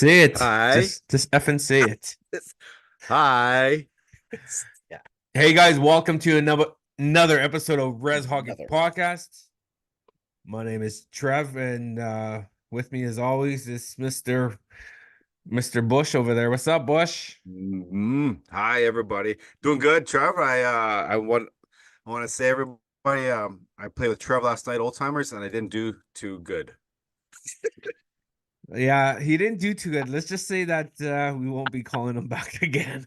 Say it. Hi. Just effing say it. Hi. Yeah, Hey guys, welcome to another episode of Rez Hockey another one. Podcast. My name is Trev, and with me as always is Mr. Bush over there. What's up, Bush? Hi, everybody. Doing good, Trev. I want to say everybody. I played with Trev last night, old timers, and I didn't do too good. Yeah, he didn't do too good. Let's just say that we won't be calling him back again.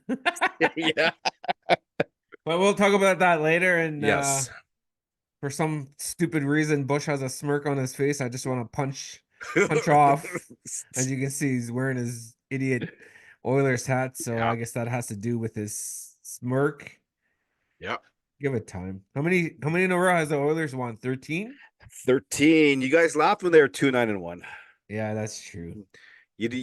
Yeah. But we'll talk about that later. And Yes. for some stupid reason, Bush has a smirk on his face. I just want to punch off. As you can see, he's wearing his idiot Oilers hat, so Yeah. I guess that has to do with his smirk. Yeah. Give it time. How many in a row has the Oilers won? 13? 13. You guys laughed when they were 2-9-1. Yeah, that's true. If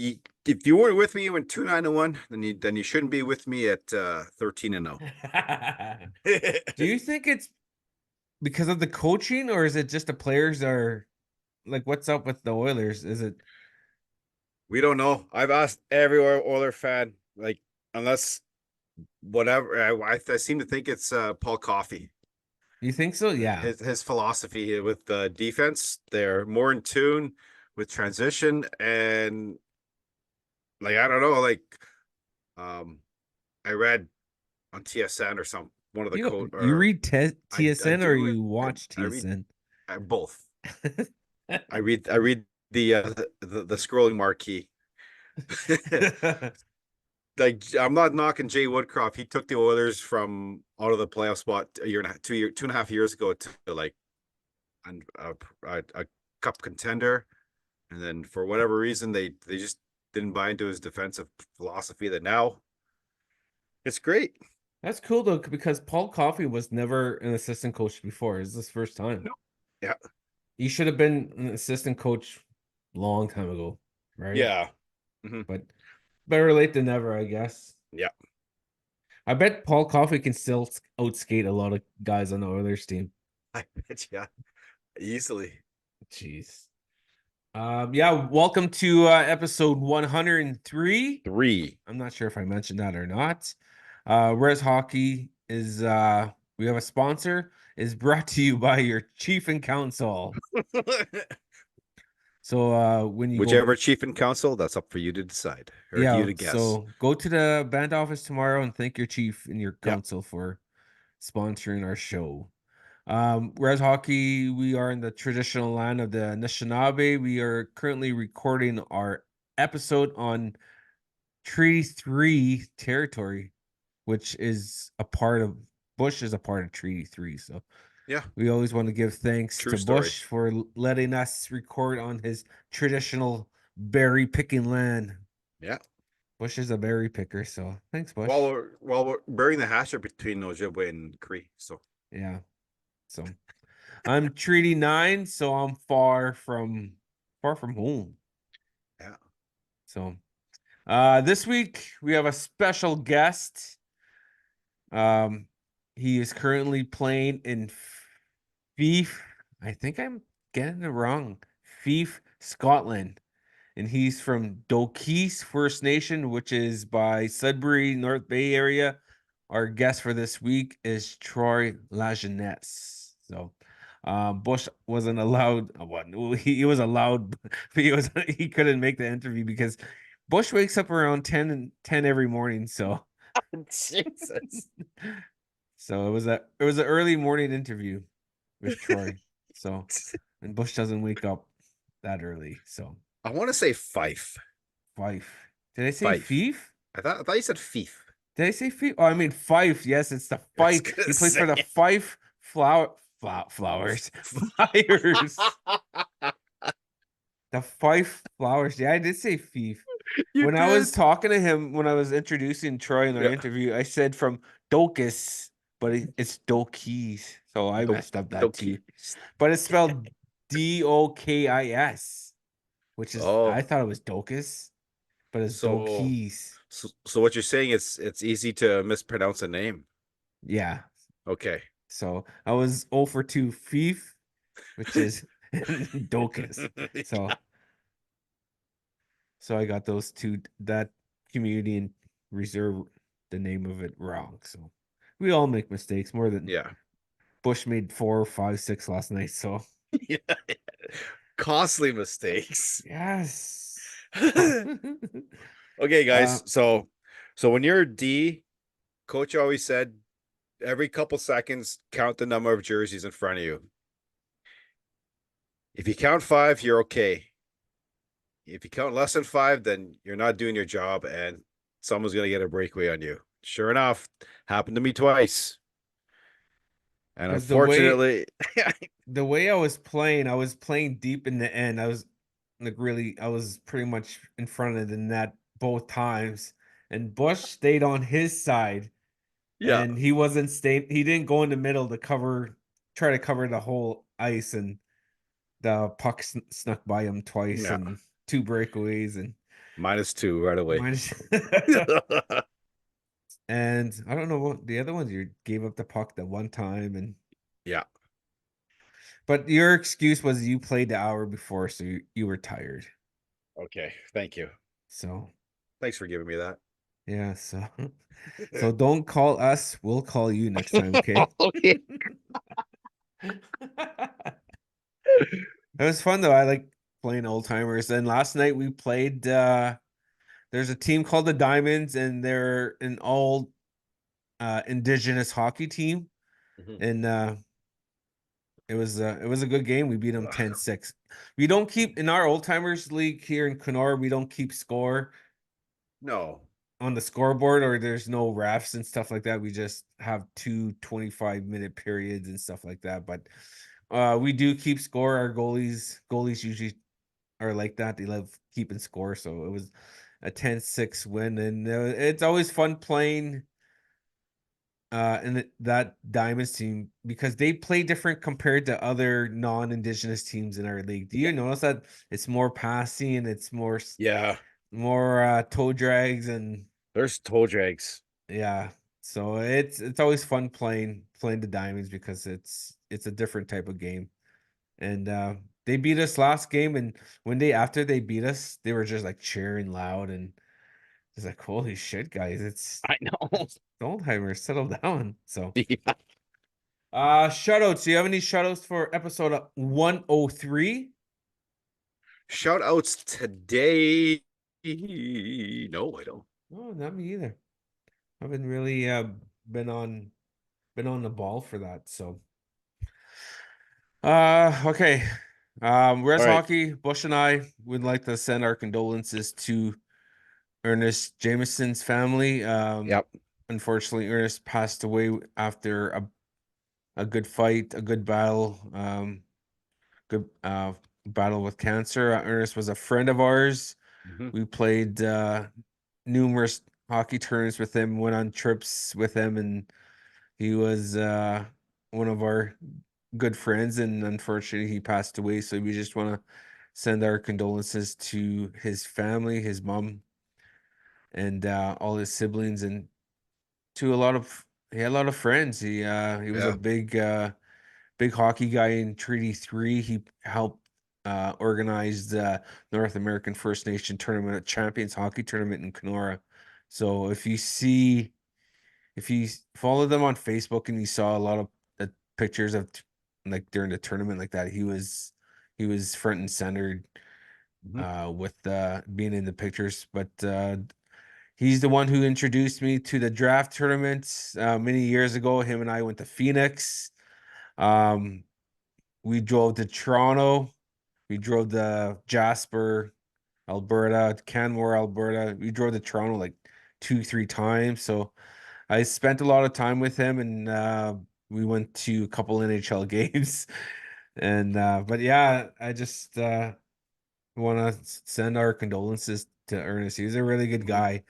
you weren't with me when 2-9-1, then you shouldn't be with me at 13-0. Do you think it's because of the coaching, or is it just the players are like, what's up with the Oilers? Is it We don't know. I've asked every Oiler fan, like, unless whatever. I seem to think it's Paul Coffey. you think so? Yeah. His philosophy with the defense, they're more in tune with transition and like I don't know, like um I read on TSN or some one of the You code you or read I TSN or do you I, watch I read TSN? both. I read the scrolling marquee. Like I'm not knocking Jay Woodcroft. He took the Oilers from out of the playoff spot a year and a half, 2.5 years ago to like a cup contender, and then for whatever reason they just didn't buy into his defensive philosophy. That now it's great. That's cool though, because Paul Coffey was never an assistant coach before. It's his first time. No. Yeah, He should have been an assistant coach long time ago, right? yeah, hmm But better late than never, I guess. yeah. I bet Paul Coffey can still outskate a lot of guys on the Oilers team. I bet yeah, easily. Jeez. Yeah, welcome to episode 103. 3. I'm not sure if I mentioned that or not. Rez Hockey is we have a sponsor, is brought to you by your chief and council. So when you go, Whichever chief and council, that's up for you to decide or you yeah, to guess. so go to the band office tomorrow and thank your chief and your Yeah. council for sponsoring our show. Rez Hockey, we are in the traditional land of the Anishinaabe. We are currently recording our episode on Treaty 3 territory, which is a part of Bush is a part of Treaty 3. So Yeah. we always want to give thanks True to story. Bush for letting us record on his traditional berry picking land. Yeah. Bush is a berry picker, so thanks, While Bush. we're burying the hatchet between Ojibwe and Cree. So Yeah. So I'm Treaty 9, so I'm far from home. yeah. So this week we have a special guest. Um he is currently playing in Fife. I think I'm getting it wrong. Fife, Scotland. And he's from Dokis First Nation, which is by Sudbury, North Bay area. Our guest for this week is Troy Lajeunesse. So Bush wasn't allowed. What he was allowed, but he couldn't make the interview because Bush wakes up around 10 every morning. So Jesus. so it was an early morning interview with Troy. So and Bush doesn't wake up that early. So I want to say Fife. Fife. Did I say Fife. Fife? I thought you said Fife. Did I say Fife? Oh, I mean Fife. Yes, it's the I was Fife. gonna He plays for say the Fife Flowers. Flyers. The Fife Flowers. Yeah, I did say Fife. you When I was did. talking to him, when I was introducing Troy in our Yeah. interview, I said from Dokis, but it's Dokis. So I Don't messed up that don't too. keep. But it's spelled Dokis, which is I Oh, thought it was Dokis, but it's so Dokis. so what you're saying is it's easy to mispronounce a name. Yeah. Okay. So I was 0 for 2 Fief, which is Dokis. So So I got those two, that community and reserve the name of it wrong. So we all make mistakes more than Yeah. Bush made 4, 5, 6 last night. So Yeah. Costly mistakes. yes. Okay, uh guys. So when you're a D, coach always said every couple seconds, count the number of jerseys in front of you. If you count 5, you're okay. If you count less than 5, then you're not doing your job and someone's gonna get a breakaway on you. Sure enough, happened to me twice. And because unfortunately, the way I was playing deep in the end. I was like really, I was pretty much in front of the net both times, and Bush stayed on his side, yeah, and he wasn't staying. He didn't go in the middle to try to cover the whole ice, and the puck snuck by him twice, yeah, and two breakaways, and -2 right away. minus. And I don't know what the other ones. You gave up the puck the one time, and Yeah. but your excuse was you played the hour before, so you were tired. Okay. Thank you. So Thanks for giving me that. yeah, so don't call us. We'll call you next time, okay? Okay. It was fun though. I like playing old timers. And last night we played there's a team called the Diamonds, and they're an all indigenous hockey team. Mhm. And it was a good game. We beat them 10-6. We don't keep in our old timers league here in Kenora, we don't keep score No. on the scoreboard, or there's no refs and stuff like that. We just have 25-minute periods and stuff like that. But we do keep score. Our goalies usually are like that. They love keeping score. So it was a 10-6 win. And it's always fun playing in that Diamonds team because they play different compared to other non-indigenous teams in our league. Do Yeah. you notice that it's more passing and it's Yeah. more toe drags and There's toe drags. yeah. So it's always fun playing the Diamonds because it's a different type of game. And they beat us last game, and when after they beat us, they were just like cheering loud, and it's like, holy shit, guys, it's I know. Oldheimer, settle down. So Yeah. shutouts. Do you have any shutouts for episode 103? Shout outs today. No, I don't. Oh, not me either. I haven't really been on been on the ball for that. So okay. All Rez right. Hockey, Bush and I would like to send our condolences to Ernest Jameson's family. Yep. Unfortunately, Ernest passed away after a good fight, a good battle, good battle with cancer. Ernest was a friend of ours. Mhm. We played numerous hockey tournaments with him, went on trips with him, and he was one of our good friends. And unfortunately, he passed away. So we just want to send our condolences to his family, his mom, and all his siblings, and to a lot of he had a lot of friends. He was a Yeah. big hockey guy in Treaty 3. He helped organize the North American First Nation tournament, Champions Hockey Tournament in Kenora. So if you follow them on Facebook and you saw a lot of the pictures of like during the tournament like that, he was front and centered Mhm. with being in the pictures. But he's the one who introduced me to the draft tournaments many years ago. Him and I went to Phoenix. Um, we drove to Toronto. We drove to Jasper, Alberta, Canmore, Alberta. We drove to Toronto like 2, 3 times. So I spent a lot of time with him, and we went to a couple NHL games. And but yeah, I just want to send our condolences to Ernest. He was a really good Mhm. guy.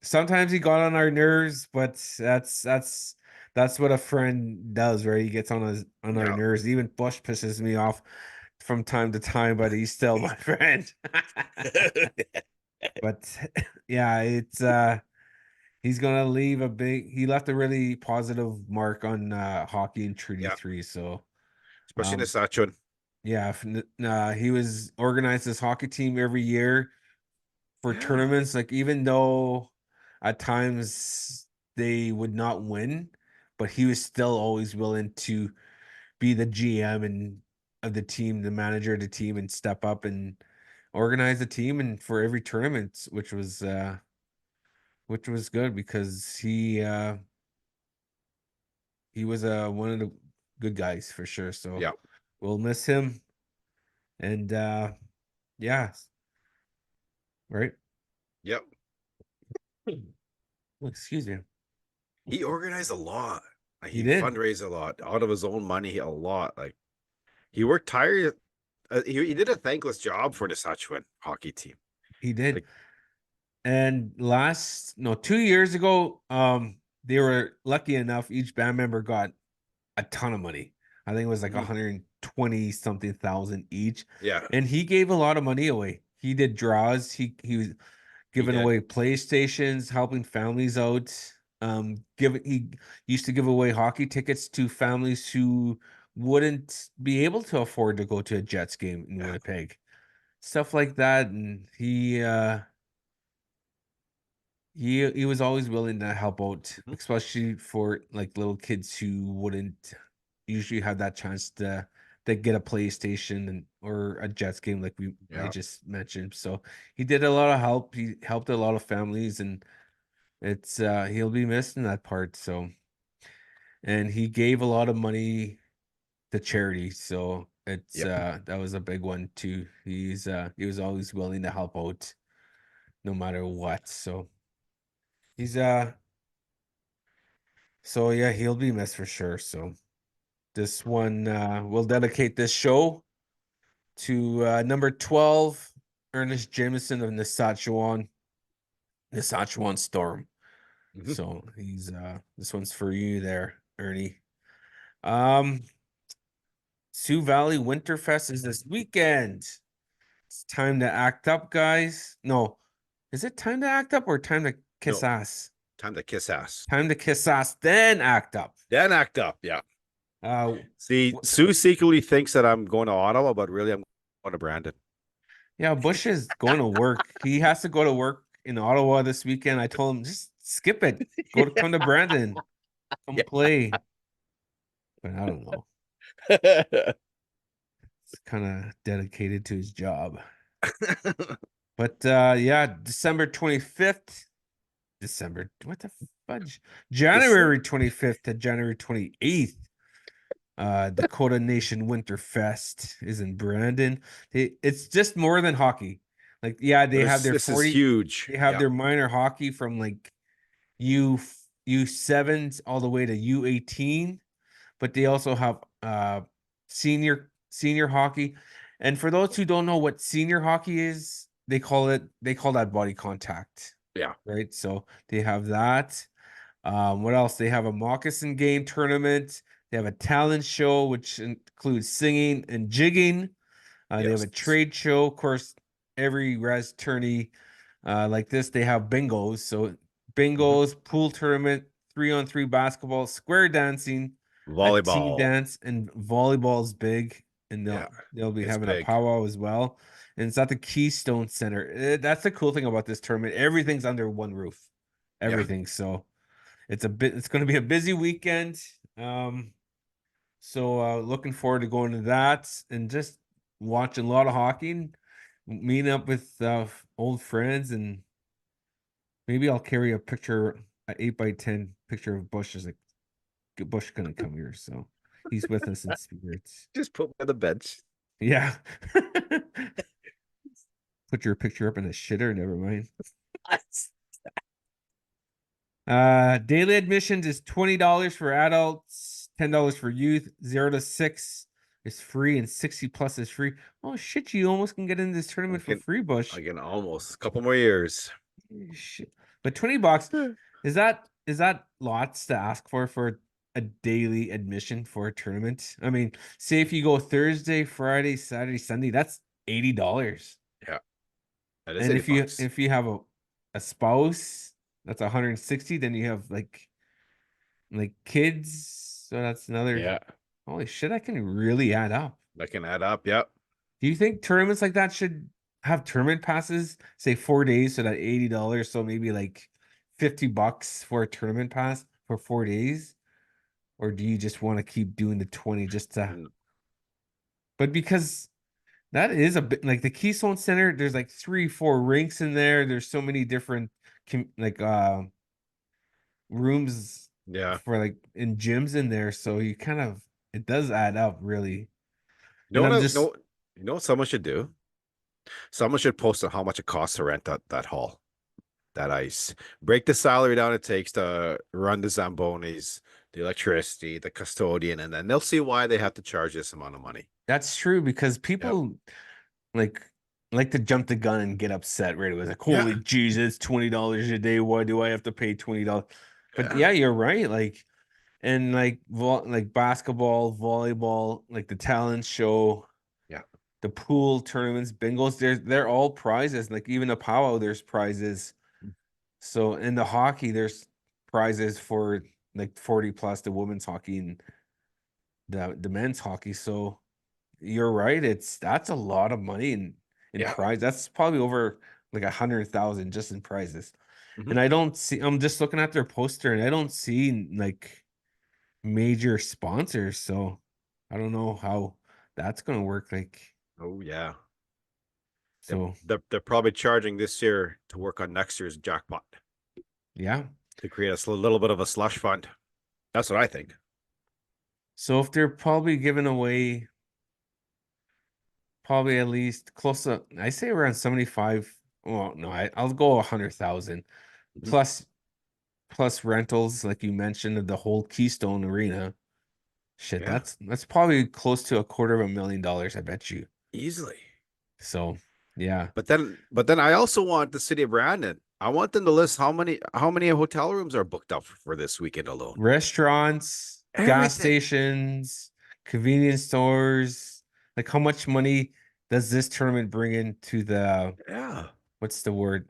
Sometimes he got on our nerves, but that's what a friend does, right? He gets on our Yeah. nerves. Even Bush pisses me off from time to time, but he's still my friend. But yeah, it's he's gonna leave he left a really positive mark on hockey in Treaty Yeah. 3. So Especially in the Saskatchewan. Yeah, he was organized this hockey team every year for Yeah. tournaments. Like even though at times they would not win, but he was still always willing to be the GM and of the team, the manager of the team, and step up and organize the team and for every tournament, which was good because he was one of the good guys for sure. So Yeah. we'll miss him. And yeah, right. Yep. Excuse me. He organized a lot. Like, He he did. fundraised a lot out of his own money, a lot. Like he worked tired. He did a thankless job for the Saskatchewan hockey team. He did. Like, And 2 years ago, they were lucky enough, each band member got a ton of money. I think it was like mhm. 120 something thousand each. Yeah, And he gave a lot of money away. He did draws. He was he giving did. away PlayStations, helping families out. He used to give away hockey tickets to families who wouldn't be able to afford to go to a Jets game in Yeah. Winnipeg. Stuff like that. And he was always willing to help out, Mhm. especially for like little kids who wouldn't usually have that chance to get a PlayStation and or a Jets game like I Yeah. just mentioned. So he did a lot of help. He helped a lot of families, and it's he'll be missed in that part. So and he gave a lot of money to charity. So it's Yep. that was a big one too. He was always willing to help out no matter what. So he's so yeah, he'll be missed for sure. So this one we'll dedicate this show to number 12, Ernest Jameson of Saskatchewan Storm. Mhm. So he's this one's for you there, Ernie. Um Sioux Valley Winterfest is this weekend. It's time to act up, guys. No, is it time to act up or time to kiss No, ass? time to kiss ass. Time to kiss ass, then act up. Then act up. Yeah. Uh See, Sue secretly thinks that I'm going to Ottawa, but really I'm going to Brandon. Yeah, Bush is going to work. He has to go to work in Ottawa this weekend. I told him just skip it. Come to Brandon. Come Yeah. play. But I don't know. It's kind of dedicated to his job. But yeah, December 25th. December, what the fudge? This, January 25th to January 28th. Dakota Nation Winterfest is in Brandon. It's just more than hockey. Like, yeah, they have their this is 40, huge. they have Yeah. their minor hockey from like U U7s all the way to U18, but they also have senior hockey. And for those who don't know what senior hockey is, they call that body contact, Yeah. right? So they have that. What else? They have a moccasin game tournament. They have a talent show, which includes singing and jigging. They have a Yes. trade show. Of course, every res tourney like this, they have bingos. So Mhm. bingos, pool tournament, 3-on-3 basketball, square dancing, a team Volleyball. dance, and volleyball is big. And Yeah. they'll be It's having a big. powwow as well. And it's at the Keystone Center. That's the cool thing about this tournament. Everything's under one roof. Yeah. Everything. So it's going to be a busy weekend. So looking forward to going to that and just watching a lot of hockey and meeting up with old friends, and maybe I'll carry a picture, an 8x10 picture of Bush. Is like Bush gonna come here, so he's with us in spirits. Just put me on the bench. Yeah. Put your picture up in a shitter, never mind. Daily admissions is $20 for adults, $10 for youth, 0 to 6 is free, and 60 plus is free. Oh shit, you almost can get in this I tournament for can free, Bush. I can almost a couple more years. Shit. But $20, is that lots to ask for a daily admission for a tournament? I mean, say if you go Thursday, Friday, Saturday, Sunday, that's $80. Yeah. That is And 80 if you bucks. if you have a spouse, that's 160, then you have like kids, so that's another Yeah. holy shit, I can really add up. That can add up. Yep. Do you think tournaments like that should have tournament passes, say 4 days, so that $80, so maybe like $50 for a tournament pass for 4 days? Or do you just want to keep doing the 20 just to, Mm, but because that is a bit like the Keystone Center, there's like 3, 4 rinks in there. There's so many different like rooms yeah. for like in gyms in there. So you kind of it does add up really. You know And what? I'm just You know what someone should do? Someone should post on how much it costs to rent that hall, that ice. Break the salary down it takes to run the Zambonis, the electricity, the custodian, and then they'll see why they have to charge this amount of money. that's true because Yep. people like like to jump the gun and get upset right away. Like, Yeah. holy Jesus, $20 a day. Why do I have to pay $20? But Yeah. yeah, you're right. Like and like basketball, volleyball, like the talent show, Yeah. the pool tournaments, bingos, they're all prizes. Like even the powwow, there's prizes. So in the hockey, there's prizes for like 40 plus the women's hockey and the men's hockey. So you're right. That's a lot of money in Yeah. prize. That's probably over like 100,000 just in prizes. Mhm. And I don't see, I'm just looking at their poster and I don't see like major sponsors. So I don't know how that's gonna work. Like, Oh yeah. so They're probably charging this year to work on next year's jackpot yeah. to create a little bit of a slush fund. That's what I think. So if they're probably giving away probably at least close to I say around 75. Well, no, I'll go 100,000 Mhm. plus rentals, like you mentioned, of the whole Keystone Arena. Shit, Yeah. that's probably close to $250,000, I bet you. Easily. So yeah. But then I also want the city of Brandon. I want them to list how many hotel rooms are booked up for this weekend alone. Restaurants, gas Everything. stations, convenience stores. Like how much money does this tournament bring into the Yeah. what's the word?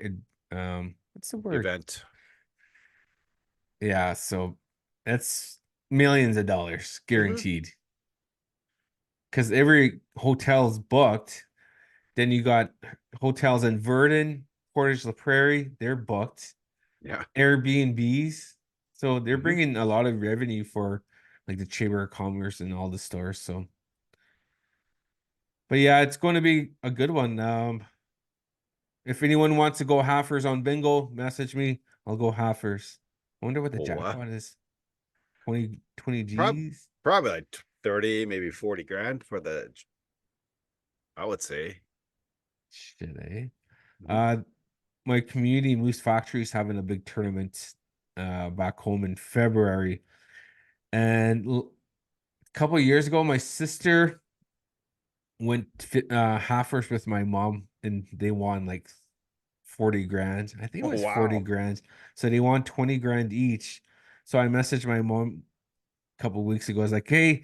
What's the word? Event. Yeah, so that's millions of dollars Hmm. guaranteed. Because every hotel's booked. Then you got hotels in Verdun, Portage la Prairie, they're booked. Yeah. Airbnbs. So they're Hmm. bringing a lot of revenue for like the Chamber of Commerce and all the stores. So, but yeah, it's going to be a good one. If anyone wants to go halfers on bingo, message me. I'll go halfers. I wonder what the Oh, jackpot is. 20 prob G's? probably like 30, maybe 40 grand for the, I would say. Shit, eh? Mhm. Uh, my community Moose Factory is having a big tournament back home in February. And a couple of years ago, my sister went halfers with my mom and they won like 40 grand. I think it Oh, was 40 wow. grand. So they won 20 grand each. So I messaged my mom a couple of weeks ago. I was like, hey,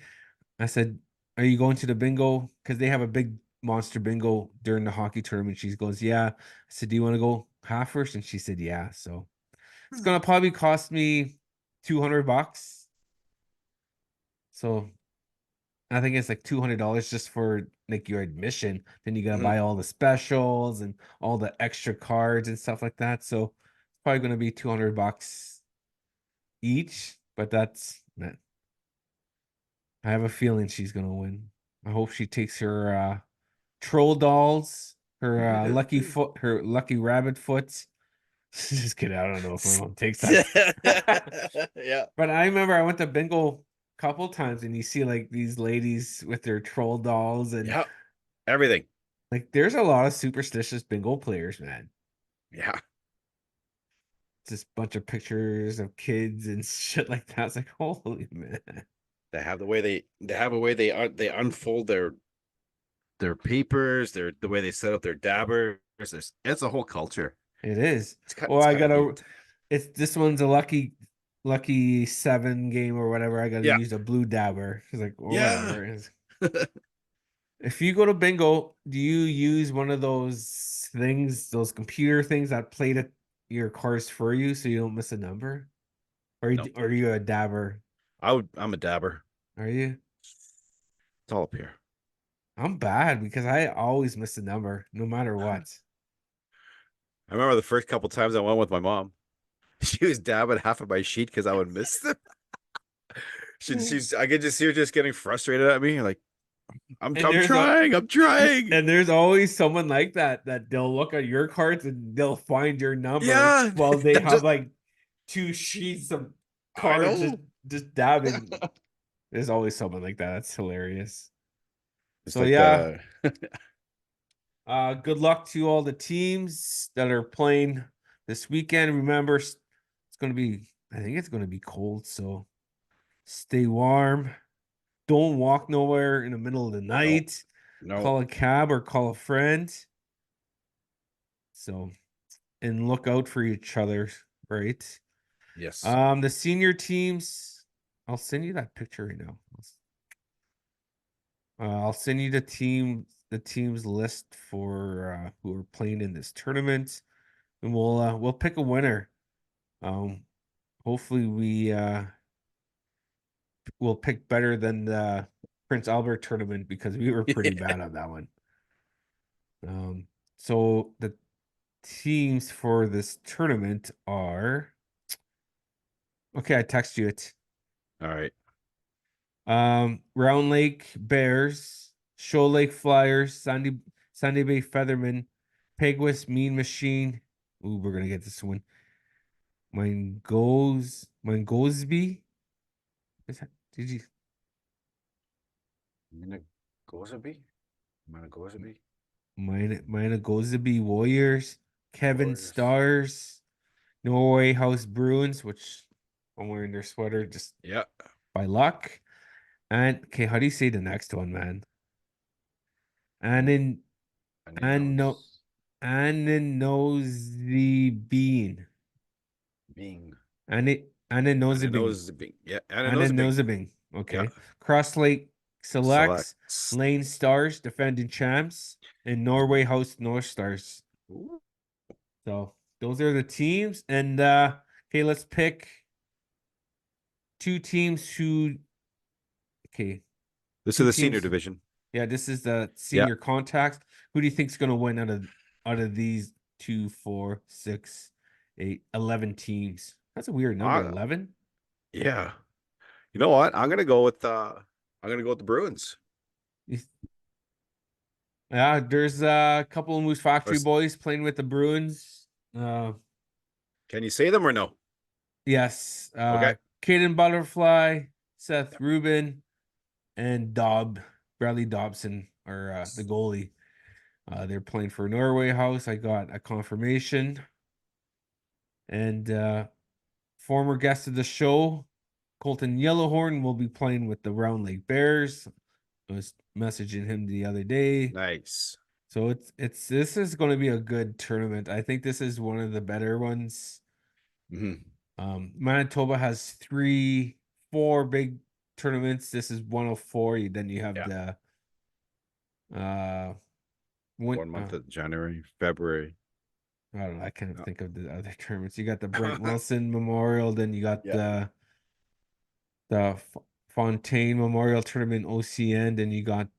I said, are you going to the bingo? Because they have a big monster bingo during the hockey tournament. She goes, yeah. I said, do you want to go halfers? And she said, yeah. So it's gonna probably cost me $200. So I think it's like $200 just for like your admission. Then you gotta Mhm. buy all the specials and all the extra cards and stuff like that. So it's probably gonna be $200 each. But that's man, I have a feeling she's gonna win. I hope she takes her troll dolls, her her lucky rabbit foot. Just kidding. I don't know if my mom takes that. Yeah. But I remember I went to bingo a couple times and you see like these ladies with their troll dolls and Yeah. Everything. like there's a lot of superstitious bingo players, man. Yeah. Just a bunch of pictures of kids and shit like that. It's like, holy man. They have the way they have a way they unfold their papers, the way they set up their dabbers. It's a whole culture. It is. Well, It's I kind of gotta neat. it's this one's a lucky seven game or whatever. I gotta Yeah. use a blue dabber. It's like, or Yeah. whatever. If you go to bingo, do you use one of those things, those computer things that play your cards for you so you don't miss a number? No. Or are you a dabber? I'm a dabber. Are you? It's all up here. I'm bad because I always miss a number, no matter what. I remember the first couple times I went with my mom. She was dabbing half of my sheet because I would miss them. I could just see her just getting frustrated at me, like And I'm there's a trying, I'm trying. and there's always someone like that they'll look at your cards and they'll find your number Yeah, while they that have just like two sheets of I cards know. just dabbing. There's always someone like that. That's hilarious. It's So like yeah, the good luck to all the teams that are playing this weekend. Remember, it's going to be, I think it's going to be cold, so stay warm. Don't walk nowhere in the middle of the no, night. no, Call a cab or call a friend. So, and look out for each other, right? yes. The senior teams, I'll send you that picture right now. I'll send you the teams list for who are playing in this tournament, and we'll pick a winner. Um, hopefully we'll pick better than the Prince Albert tournament because we were pretty bad on that one. Um, so the teams for this tournament are okay. I text you it. All right. Round Lake Bears, Shoal Lake Flyers, Sandy Bay Feathermen, Peguis Mean Machine. Ooh, we're gonna get this one. Mine Gosby. Did you Minagozabi? Minagozabi? mine Gosby Warriors, Kevin Warriors. Stars, Norway House Bruins, which I'm wearing their sweater just Yeah. by luck. And okay, how do you say the next one, man? And in Onion and no nose. Nosy Bean. Bing. Onion Ananozibing. nose bing. Yeah. Onion nose bing. Ananozibing. Yeah. Okay. Cross Lake Selects, Selects. Lane Stars, defending champs, and Norway House North Stars. Ooh. So those are the teams. And okay, let's pick two teams who okay, This is two the senior teams. division. Yeah, this is the Yeah. senior contacts. Who do you think's gonna win out of these 2, 4, 6, 8, 11 teams? That's a weird number, Uh, 11. yeah. You know what? I'm gonna go with the Bruins. Yeah, there's a couple of Moose Or Factory s- boys playing with the Bruins. Can you say them or no? Yes, Okay. Caden Butterfly, Seth Yep. Rubin, and Bradley Dobson are the goalie. They're playing for Norway House. I got a confirmation. And former guest of the show, Colton Yellowhorn, will be playing with the Round Lake Bears. I was messaging him the other day. Nice. So it's this is going to be a good tournament. I think this is one of the better ones. Hmm. Manitoba has three, four big tournaments. This is one of four. Then you have Yeah. the uh one 1 month of January, February. I don't know, I can't Oh. think of the other tournaments. You got the Brent Wilson Memorial, then you got Yeah. the Fontaine Memorial Tournament OCN, then you got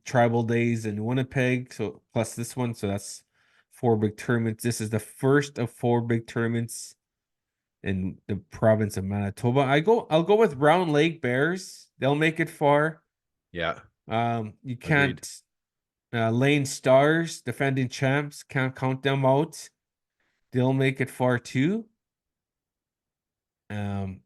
Tribal Days in Winnipeg. So plus this one, so that's four big tournaments. This is the first of four big tournaments in the province of Manitoba. I'll go with Round Lake Bears. They'll make it far. Yeah. You Agreed. can't Lane Stars, defending champs, can't count them out. They'll make it far too. Um,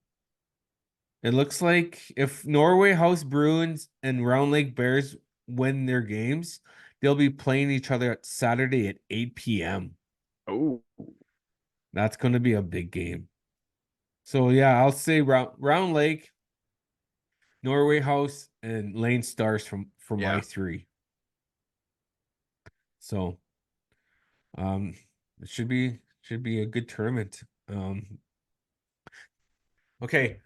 it looks like if Norway House Bruins and Round Lake Bears win their games, they'll be playing each other at Saturday at 8 p.m. Oh, That's going to be a big game. So yeah, I'll say Round Lake, Norway House, and Lane Stars for my yeah. three. So um, it should be a good tournament. Okay.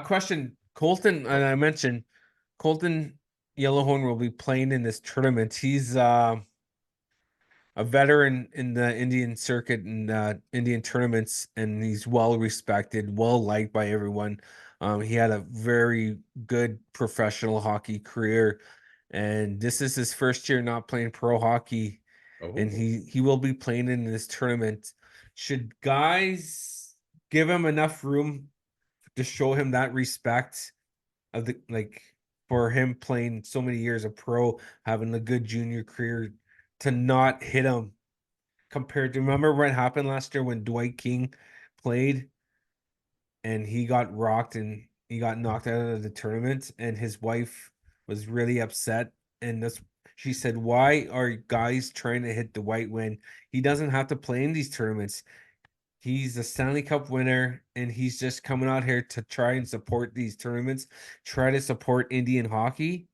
Question. Colton, and Oh, I mentioned Colton Yellowhorn will be playing in this tournament. He's a veteran in the Indian circuit and Indian tournaments, and he's well respected, well liked by everyone. He had a very good professional hockey career, and this is his first year not playing pro hockey, and Oh, he will be playing in this tournament. Should guys give him enough room to show him that respect of the like for him playing so many years of pro, having a good junior career, to not hit him compared to remember what happened last year when Dwight King played and he got rocked and he got knocked out of the tournament and his wife was really upset and this she said, "Why are guys trying to hit Dwight when he doesn't have to play in these tournaments? He's a Stanley Cup winner and he's just coming out here to try and support these tournaments, try to support Indian hockey."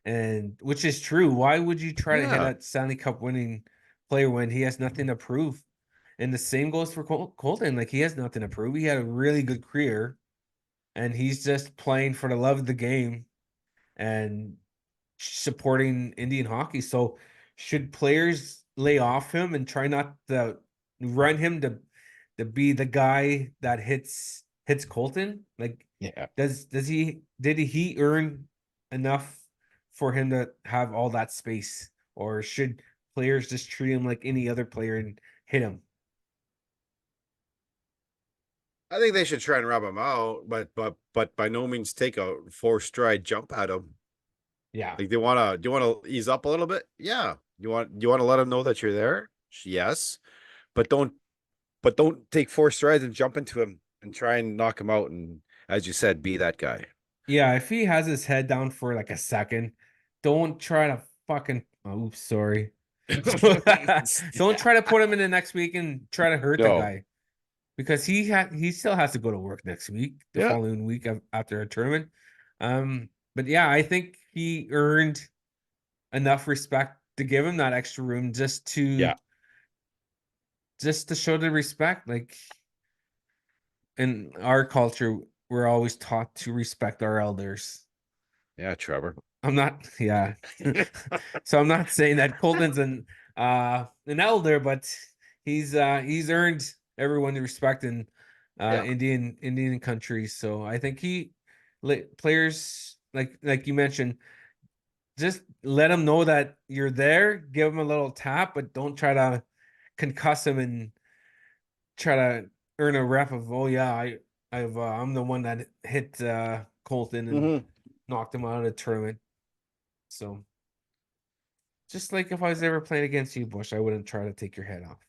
And which is true. Why would you try to hit yeah. a Stanley Cup winning player when he has nothing to prove? And the same goes for Colton. Like he has nothing to prove. He had a really good career, and he's just playing for the love of the game and supporting Indian hockey. So, should players lay off him and try not to run him to be the guy that hits Colton? Like, Yeah. does he did he earn enough for him to have all that space, or should players just treat him like any other player and hit him? I think they should try and rub him out, but by no means take a 4 stride jump at him. Yeah. Like do you wanna ease up a little bit? Yeah. You wanna let him know that you're there? Yes. But don't take 4 strides and jump into him and try and knock him out and, as you said, be that guy. Yeah, if he has his head down for like a second, don't try to fucking oops, sorry. Don't try to put him in the next week and try to hurt the No. guy because he still has to go to work next week, the Yeah. following week after a tournament. But yeah, I think he earned enough respect to give him that extra room Yeah. just to show the respect. Like in our culture, we're always taught to respect our elders. Yeah, Trevor. I'm not, yeah. So I'm not saying that Colton's an elder, but he's earned everyone's respect in Yeah. Indian countries. So I think players like you mentioned, just let them know that you're there, give them a little tap, but don't try to concuss him and try to earn a rep of, oh yeah, I'm the one that hit Colton and Hmm. knocked him out of the tournament. So just like if I was ever playing against you, Bush, I wouldn't try to take your head off.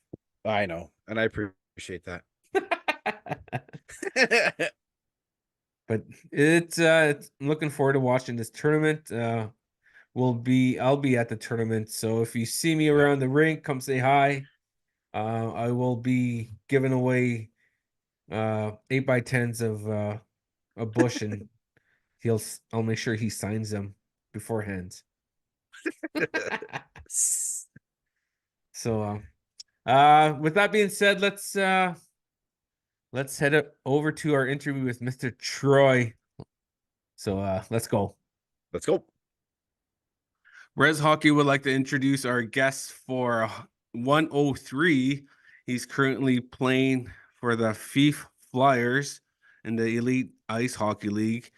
I know. And I appreciate that. But it's I'm looking forward to watching this tournament. I'll be at the tournament. So if you see me Yeah. around the rink, come say hi. I will be giving away 8x10s of a Bush and I'll make sure he signs them beforehand. So with that being said, let's head over to our interview with Mr. Troy. So let's go. Let's go. Rez Hockey would like to introduce our guest for 103. He's currently playing for the Fife Flyers in the Elite Ice Hockey League.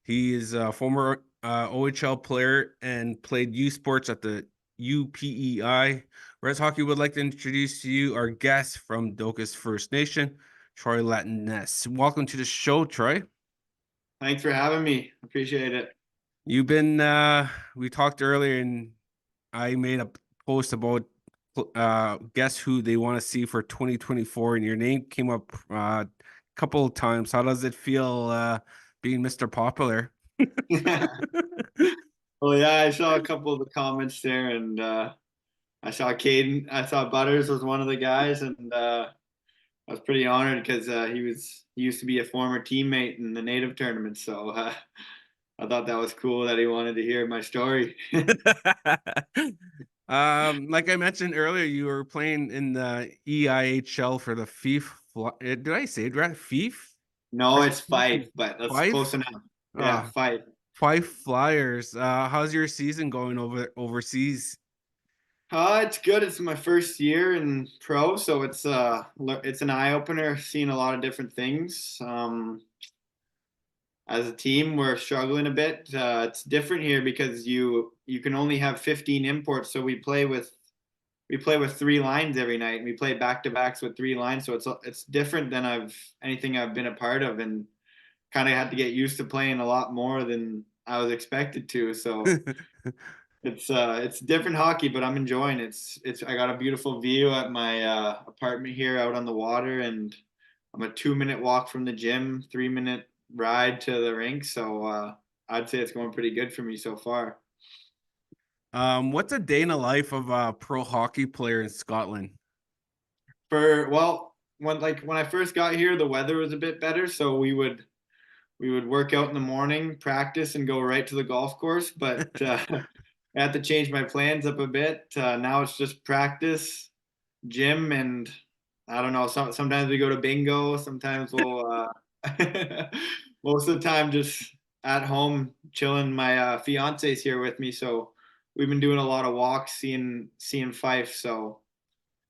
He is a former OHL player and played U Sports at the UPEI. Rez Hockey would like to introduce to you our guest from Dokis First Nation, Troy Lajeunesse. Welcome to the show, Troy. Thanks for having me. Appreciate it. You've been we talked earlier and I made a post about guess who they want to see for 2024 and your name came up a couple of times. How does it feel being Mr. Popular? Well, yeah, I saw a couple of the comments there, and I saw Caden. I saw Butters was one of the guys, and I was pretty honored because he used to be a former teammate in the native tournament. So I thought that was cool that he wanted to hear my story. Like I mentioned earlier, you were playing in the EIHL for the Fife. Did I say it right? Fife? No, it's Fife, but that's close Fife? enough. Yeah, Uh, Fife. Fife Flyers. How's your season going overseas? It's good. It's my first year in pro, so it's an eye opener, seeing a lot of different things. as a team, we're struggling a bit. It's different here because you can only have 15 imports, so we play with 3 lines every night. We play back to backs with 3 lines, so it's different than anything I've been a part of, and kind of had to get used to playing a lot more than I was expected to. So it's different hockey, but I'm enjoying it. It's I got a beautiful view at my apartment here out on the water, and I'm a 2-minute walk from the gym, 3-minute ride to the rink. So I'd say it's going pretty good for me so far. What's a day in the life of a pro hockey player in Scotland? Well, when I first got here, the weather was a bit better, so we would work out in the morning, practice, and go right to the golf course. But I had to change my plans up a bit. Now it's just practice, gym, and I don't know. Sometimes we go to bingo. Sometimes we'll most of the time just at home chilling. My fiance's here with me, so we've been doing a lot of walks, seeing Fife. So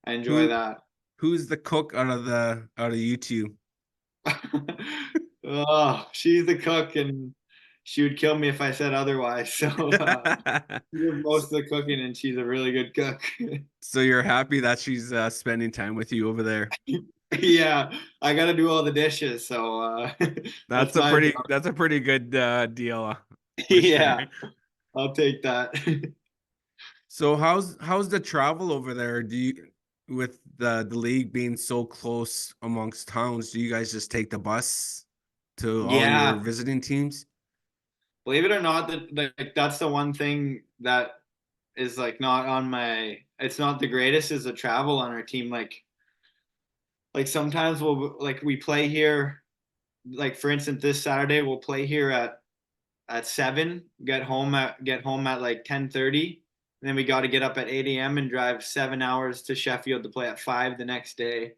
I enjoy Who that. who's the cook out of you two? Oh, she's the cook, and she would kill me if I said otherwise. So she does most of the cooking, and she's a really good cook. So you're happy that she's spending time with you over there. Yeah, I got to do all the dishes, so that's my job. That's a pretty good deal for sure. Yeah, I'll take that. So how's the travel over there? Do you with the league being so close amongst towns, do you guys just take the bus to all your Yeah, visiting teams? believe it or not, that's the one thing that is like not on my. It's not the greatest is the travel on our team. Like sometimes we play here. Like for instance, this Saturday we'll play here at 7, get home at like 10:30, and then we got to get up at 8 a.m. and drive 7 hours to Sheffield to play at 5 the next day.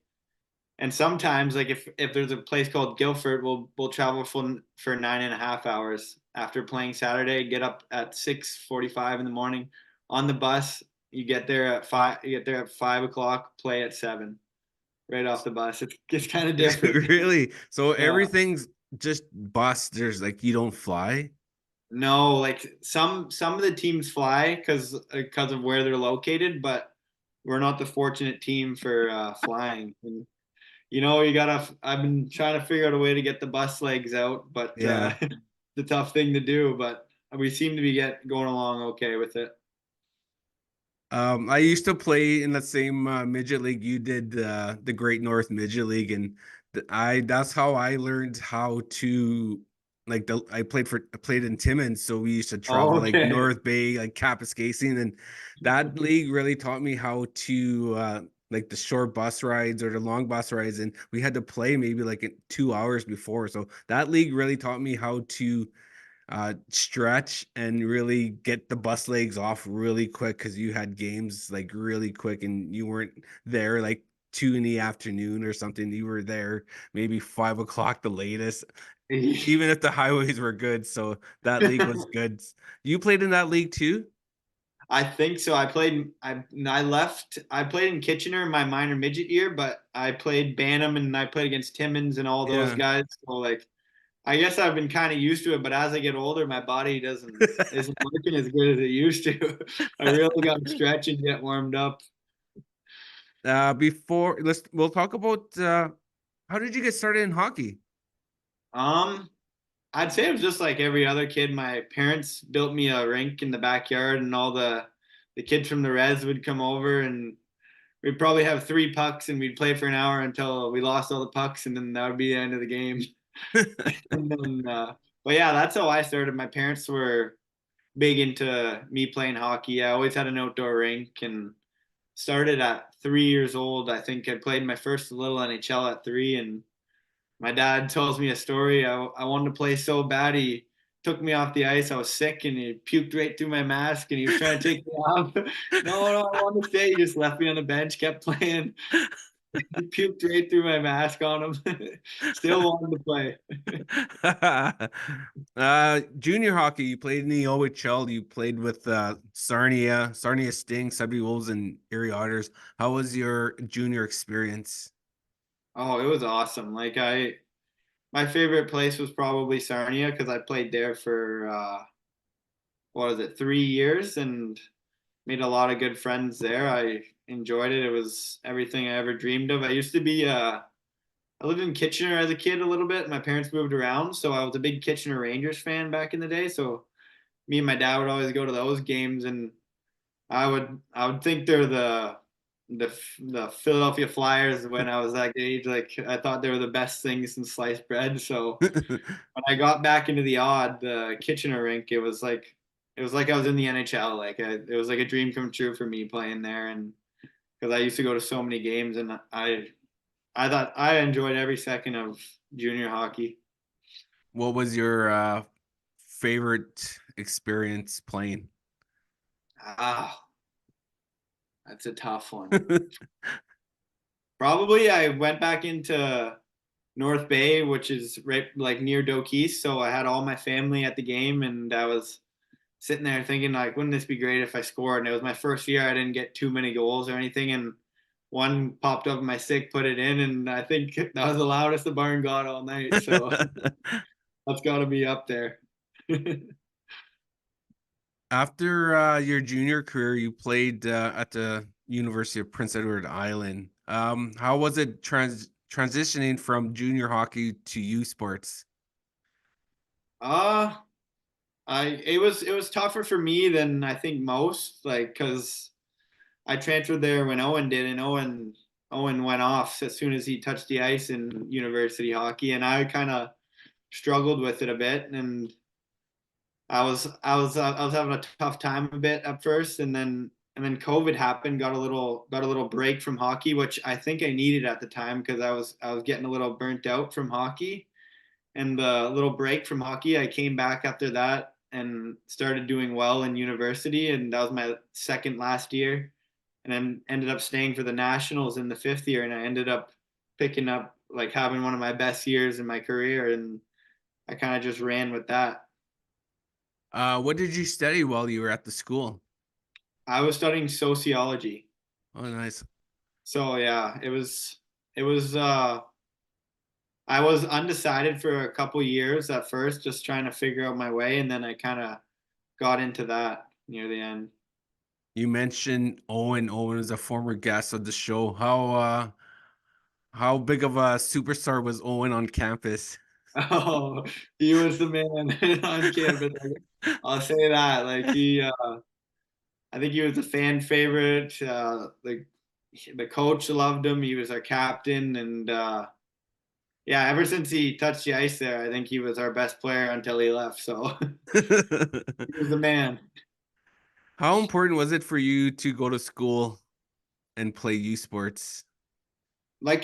And sometimes, like if there's a place called Guildford, we'll travel for 9.5 hours after playing Saturday. Get up at 6:45 in the morning on the bus. You get there at 5. You get there at 5 o'clock. Play at 7, right off the bus. It's kind of different. Really? So Yeah. everything's just bus. There's like you don't fly? No, like some of the teams fly because of where they're located, but we're not the fortunate team for flying. And you gotta. I've been trying to figure out a way to get the bus legs out, but Yeah. it's a tough thing to do. But we seem to be going along okay with it. I used to play in the same midget league you did, the Great North Midget League, and that's how I learned how to like I played in Timmins, so we used to travel Oh, like okay. North Bay, like Kapuskasing, and that league really taught me how to like the short bus rides or the long bus rides, and we had to play maybe like 2 hours before, so that league really taught me how to stretch and really get the bus legs off really quick because you had games like really quick and you weren't there like 2 in the afternoon or something. You were there maybe 5 o'clock the latest, even if the highways were good. So that league was good. You played in that league too? I think so. I left. I played in Kitchener in my minor midget year, but I played Bantam and I played against Timmins and all those Yeah. guys. So like I guess I've been kind of used to it, but as I get older, my body isn't working as good as it used to. I really got to stretch and get warmed up. Before we'll talk about how did you get started in hockey? Um, I'd say it was just like every other kid. My parents built me a rink in the backyard, and all the kids from the Rez would come over, and we'd probably have 3 pucks, and we'd play for an hour until we lost all the pucks, and then that would be the end of the game. And then, but yeah, that's how I started. My parents were big into me playing hockey. I always had an outdoor rink and started at 3 years old. I think I played my first little NHL at 3. And my dad tells me a story. I wanted to play so bad. He took me off the ice. I was sick and he puked right through my mask and he was trying to take me off. No, I want to stay. He just left me on the bench, kept playing. He puked right through my mask on him. Still wanted to play. Junior hockey, you played in the OHL, you played with Sarnia Sting, Sudbury Wolves, and Erie Otters. How was your junior experience? Oh, it was awesome. Like my favorite place was probably Sarnia because I played there for what was it, 3 years, and made a lot of good friends there. I enjoyed it. It was everything I ever dreamed of. I used to be I lived in Kitchener as a kid a little bit. My parents moved around, so I was a big Kitchener Rangers fan back in the day. So me and my dad would always go to those games, and I would think they're the the Philadelphia Flyers when I was that age. Like I thought they were the best thing since sliced bread. So when I got back into the Kitchener rink, it was like I was in the NHL. It was like a dream come true for me playing there, and because I used to go to so many games, and I thought I enjoyed every second of junior hockey. What was your favorite experience playing? Ah, that's a tough one. Probably I went back into North Bay, which is right like near Dokis. So I had all my family at the game, and I was sitting there thinking like, wouldn't this be great if I scored? And it was my first year. I didn't get too many goals or anything, and one popped up my stick, put it in, and I think that was the loudest the barn got all night. So that's got to be up there. After your junior career, you played at the University of Prince Edward Island. How was it transitioning from junior hockey to U Sports? uh it was tougher for me than I think most, like because I transferred there when Owen did, and Owen went off as soon as he touched the ice in university hockey, and I kind of struggled with it a bit, and I was having a tough time a bit at first, and then COVID happened, got a little break from hockey, which I think I needed at the time because I was getting a little burnt out from hockey, and the little break from hockey, I came back after that and started doing well in university, and that was my second last year, and then ended up staying for the nationals in the fifth year, and I ended up picking up like having one of my best years in my career, and I kind of just ran with that. What did you study while you were at the school? I was studying sociology. Oh, nice. So yeah, it was I was undecided for a couple years at first, just trying to figure out my way, and then I kind of got into that near the end. You mentioned Owen. Owen is a former guest of the show. How big of a superstar was Owen on campus? Oh, he was the man on campus. I'll say that. I think he was a fan favorite. The coach loved him. He was our captain, and yeah, ever since he touched the ice there, I think he was our best player until he left. So he was the man. How important was it for you to go to school and play U Sports? I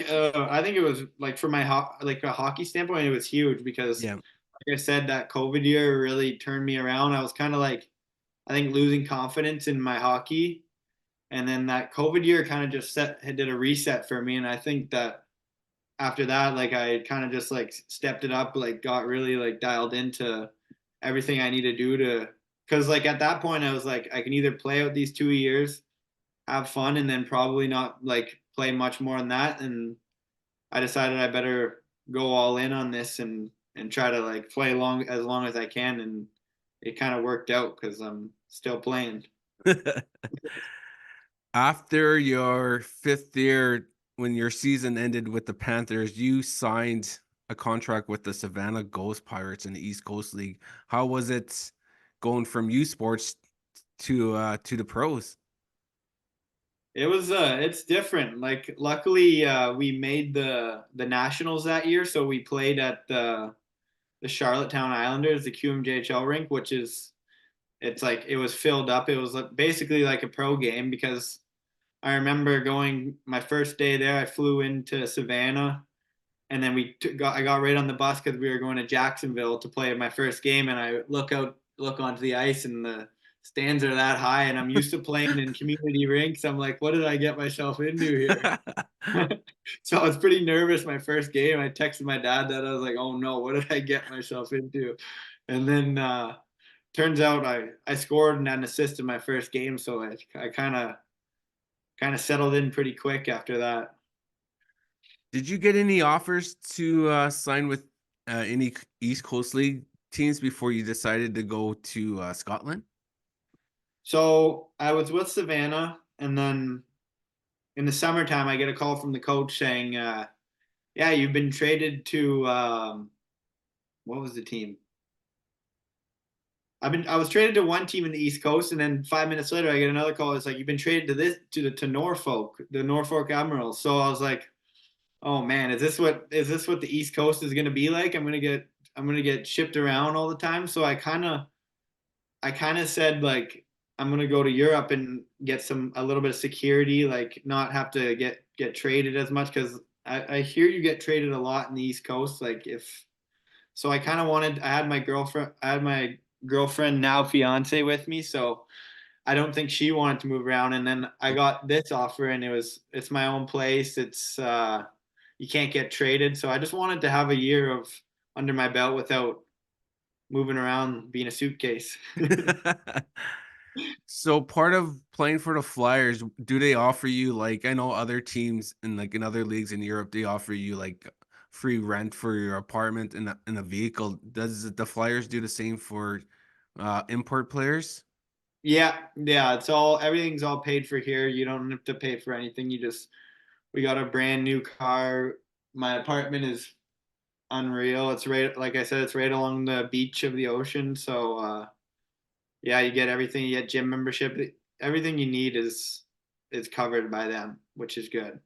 think it was like for like a hockey standpoint, it was huge because, Yeah. like I said, that COVID year really turned me around. I was kind of like, I think, losing confidence in my hockey, and then that COVID year kind of just did a reset for me. And I think that after that, like I kind of just like stepped it up, like got really like dialed into everything I need to do to, because like at that point I was like, I can either play out these 2 years, have fun, and then probably not like play much more than that. And I decided I better go all in on this and try to like play long as I can, and it kind of worked out because I'm still playing. After your fifth year, when your season ended with the Panthers, you signed a contract with the Savannah Ghost Pirates in the East Coast League. How was it going from U Sports to the pros? It's different. Like luckily we made the nationals that year, so we played at the Charlottetown Islanders, the QMJHL rink, which is it's like it was filled up. It was basically like a pro game because I remember going my first day there. I flew into Savannah, and then I got right on the bus because we were going to Jacksonville to play my first game. And I look onto the ice, and the stands are that high. And I'm used to playing in community rinks. I'm like, what did I get myself into here? So I was pretty nervous my first game. I texted my dad that I was like, oh no, what did I get myself into? And then turns out I scored and an assist in my first game, so I kind of settled in pretty quick after that. Did you get any offers to sign with any East Coast League teams before you decided to go to Scotland? So I was with Savannah, and then in the summertime, I get a call from the coach saying, "Yeah, you've been traded to what was the team? I was traded to one team in the East Coast, and then 5 minutes later, I get another call. It's like you've been traded to Norfolk, the Norfolk Admirals." So I was like, "Oh man, is this what the East Coast is going to be like? I'm gonna get shipped around all the time." So I kind of said like I'm gonna go to Europe and get a little bit of security, like not have to get traded as much because I hear you get traded a lot in the East Coast. Like if so, I had my girlfriend now fiance with me, so I don't think she wanted to move around. And then I got this offer, and it's my own place. It's you can't get traded, so I just wanted to have a year of under my belt without moving around being a suitcase. So part of playing for the Flyers, do they offer you like I know other teams in other leagues in Europe, they offer you like free rent for your apartment in a vehicle. Does the Flyers do the same for import players? Yeah, everything's all paid for here. You don't have to pay for anything. We got a brand new car. My apartment is unreal. It's right, like I said, it's right along the beach of the ocean. So yeah, you get everything. You get gym membership. Everything you need is covered by them, which is good.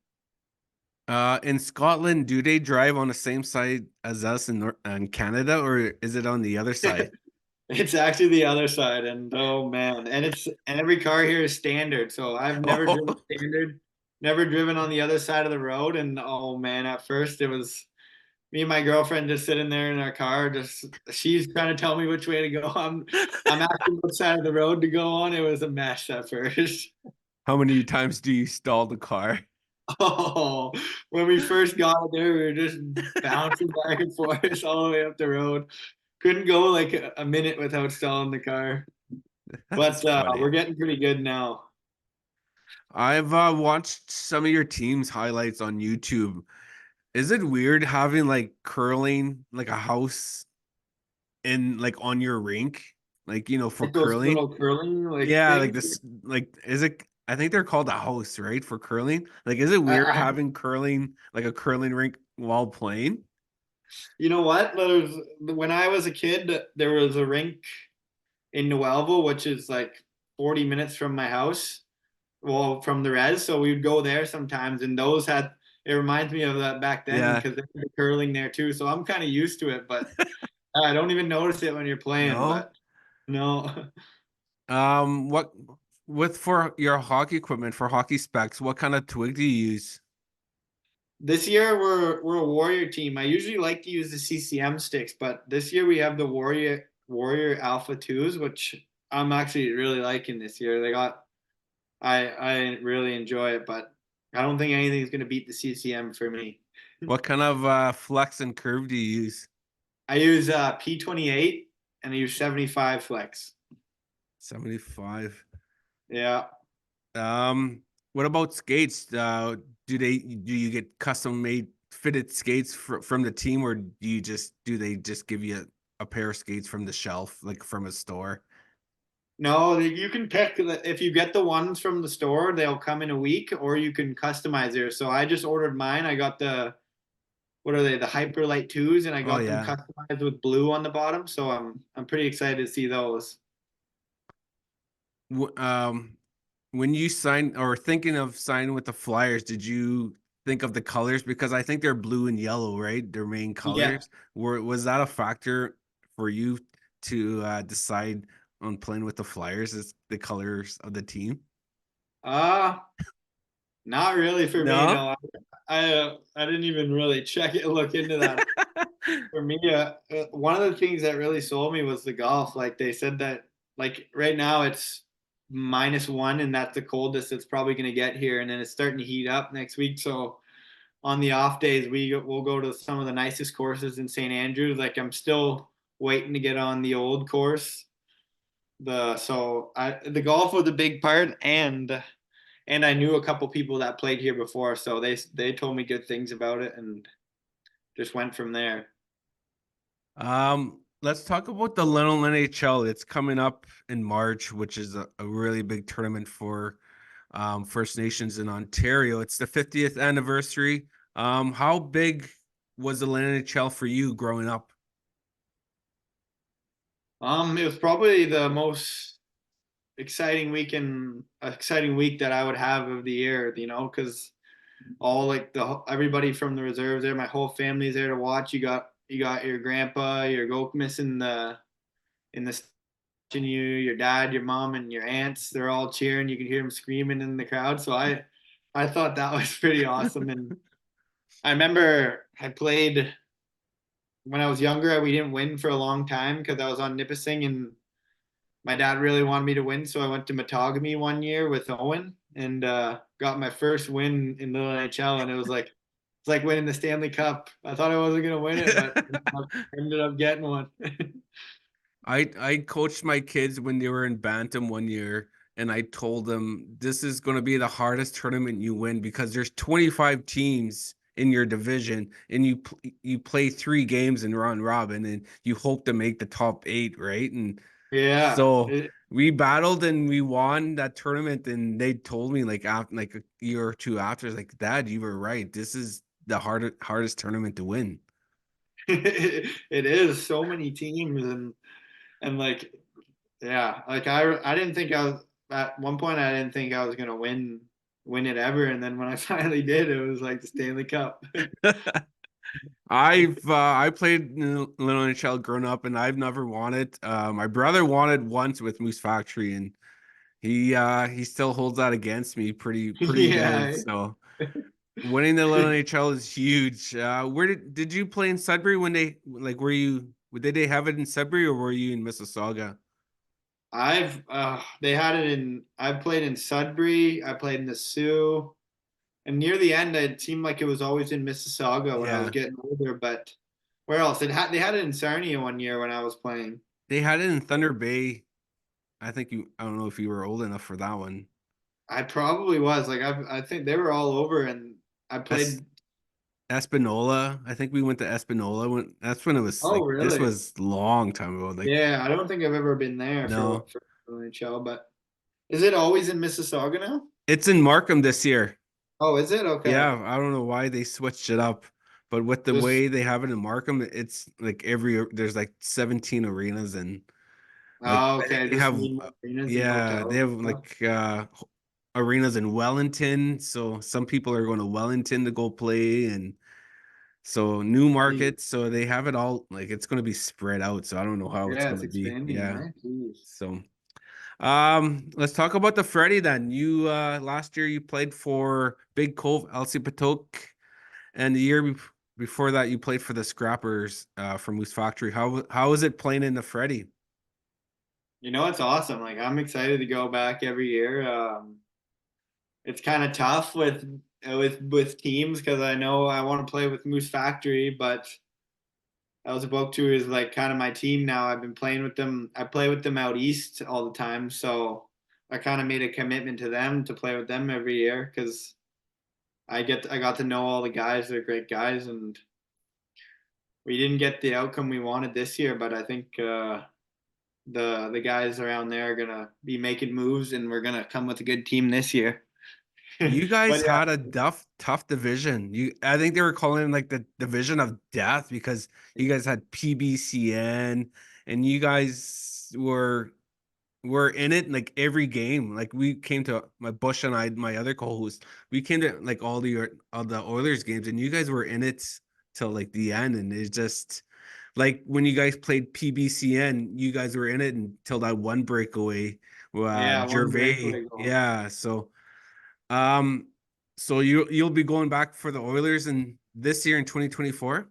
In Scotland, do they drive on the same side as us in Canada, or is it on the other side? It's actually the other side, and oh man, and every car here is standard. So I've never driven Oh, standard, never driven on the other side of the road, and oh man, at first it was me and my girlfriend just sitting there in our car, just she's trying to tell me which way to go. I'm asking what side of the road to go on. It was a mess at first. how many times do you stall the car? Oh, when we first got there, we were just bouncing back and forth all the way up the road. Couldn't go like a minute without stalling the car. That's But funny. we're getting pretty good now. I've watched some of your team's highlights on YouTube. Is it weird having like curling, like a house in like on your rink, like for Like those curling? little curling like Yeah, like things. this, like is it? I think they're called a house, right, for curling. Like, is it weird I, having curling, like a curling rink while playing? you know what? When I was a kid, there was a rink in Noelville, which is like 40 minutes from my house. Well, from the Rez, so we would go there sometimes, and those had. It reminds me of that back then Yeah. because they were curling there too. So I'm kind of used to it, but I don't even notice it when you're playing. No. But no. What with for your hockey equipment for hockey specs? What kind of twig do you use? This year we're a Warrior team. I usually like to use the CCM sticks, but this year we have the Warrior Alpha 2s, which I'm actually really liking this year. I really enjoy it, but I don't think anything's gonna beat the CCM for me. What kind of flex and curve do you use? I use P28 and I use 75 flex. 75. Yeah. What about skates? Do you get custom made fitted skates from the team, or do they just give you a pair of skates from the shelf, like from a store? No, you can pick if you get the ones from the store, they'll come in a week, or you can customize yours. So I just ordered mine. I got the what are they, the Hyperlight 2s, and I Oh got them yeah. customized with blue on the bottom. So I'm pretty excited to see those. W- Um, when you sign or thinking of signing with the Flyers, did you think of the colors? Because I think they're blue and yellow, right? Their main Yeah. colors. Was that a factor for you to decide on playing with the Flyers as the colors of the team? Uh not really for me. No. No, I didn't even really look into that. For me, one of the things that really sold me was the golf. Like they said that, like right now it's -1, and that's the coldest it's probably going to get here, and then it's starting to heat up next week. So on the off days, we'll go to some of the nicest courses in St. Andrews. Like I'm still waiting to get on the old course. The golf was a big part, and I knew a couple people that played here before, so they told me good things about it, and just went from there. Let's talk about the Little NHL. It's coming up in March, which is a really big tournament for First Nations in Ontario. It's the 50th anniversary. How big was the NHL for you growing up? It was probably the most exciting week that I would have of the year, because all like everybody from the reserves there, my whole family's there to watch. You got your grandpa, your Gokmis in the watching you, your dad, your mom, and your aunts. They're all cheering. You can hear them screaming in the crowd. So I thought that was pretty awesome. And I remember I played when I was younger. We didn't win for a long time because I was on Nipissing, and my dad really wanted me to win. So I went to Matagami one year with Owen and got my first win in the NHL, and it's like winning the Stanley Cup. I thought I wasn't gonna win it, but I ended up getting one. I coached my kids when they were in Bantam one year, and I told them this is going to be the hardest tournament you win because there's 25 teams in your division, and you play 3 games in round robin, and you hope to make the top 8, right? And Yeah. so we battled and we won that tournament, and they told me like after like a year or two after, like, Dad, you were right. This is the hardest tournament to win. It is so many teams and like yeah, like I didn't think I was at one point. I didn't think I was gonna win it ever, and then when I finally did, it was like the Stanley Cup. I played in the Little NHL growing up, and I've never won it. My brother won it once with Moose Factory, and he still holds that against me pretty good. Yeah, So winning the Little NHL is huge. Where did you play in Sudbury when they like were you did they have it in Sudbury or were you in Mississauga? they had it in. I played in Sudbury. I played in the Sioux, and near the end, it seemed like it was always in Mississauga when I was Yeah. getting older. But where else? They had it in Sarnia one year when I was playing. They had it in Thunder Bay. I don't know if you were old enough for that one. I probably was like I think they were all over, and I Es played. Espanola. I think we went to Espanola when that's when it was Oh, like this really? was long time ago. Like Yeah, I don't think I've ever been there no. for NHL, but is it always in Mississauga now? It's in Markham this year. Oh, is it? Okay. Yeah, I don't know why they switched it up, but with the Just way they have it in Markham, it's like there's like 17 arenas and like oh, I think okay. they Just have need more arenas and yeah, they hotels have and stuff. like arenas in Wellington, so some people are going to Wellington to go play and so new Jeez. markets, so they have it all like it's going to be spread out, so I don't know how it's Yeah, going it's to be. expanding, Yeah. right? Jeez. So let's talk about the Freddie then. You last year you played for Big Cove, LC Potoc, and the year before that you played for the Scrappers from Moose Factory. How is it playing in the Freddie? It's awesome. Like I'm excited to go back every year. It's kind of tough with teams because I know I want to play with Moose Factory, but El Two is like kind of my team now. I've been playing with them. I play with them out east all the time, so I kind of made a commitment to them to play with them every year because I got to know all the guys. They're great guys, and we didn't get the outcome we wanted this year, but I think the guys around there are gonna be making moves, and we're gonna come with a good team this year. You guys But yeah, had a tough division. I think they were calling it like the division of death because you guys had PBCN and you guys were in it like every game. Like we came to my Bush and I, my other co-host, we came to like all the Oilers games, and you guys were in it till like the end. And it's just like when you guys played PBCN, you guys were in it until that one breakaway, yeah, one Gervais. breakaway goal. Yeah, um, so you'll be going back for the Oilers in this year in 2024.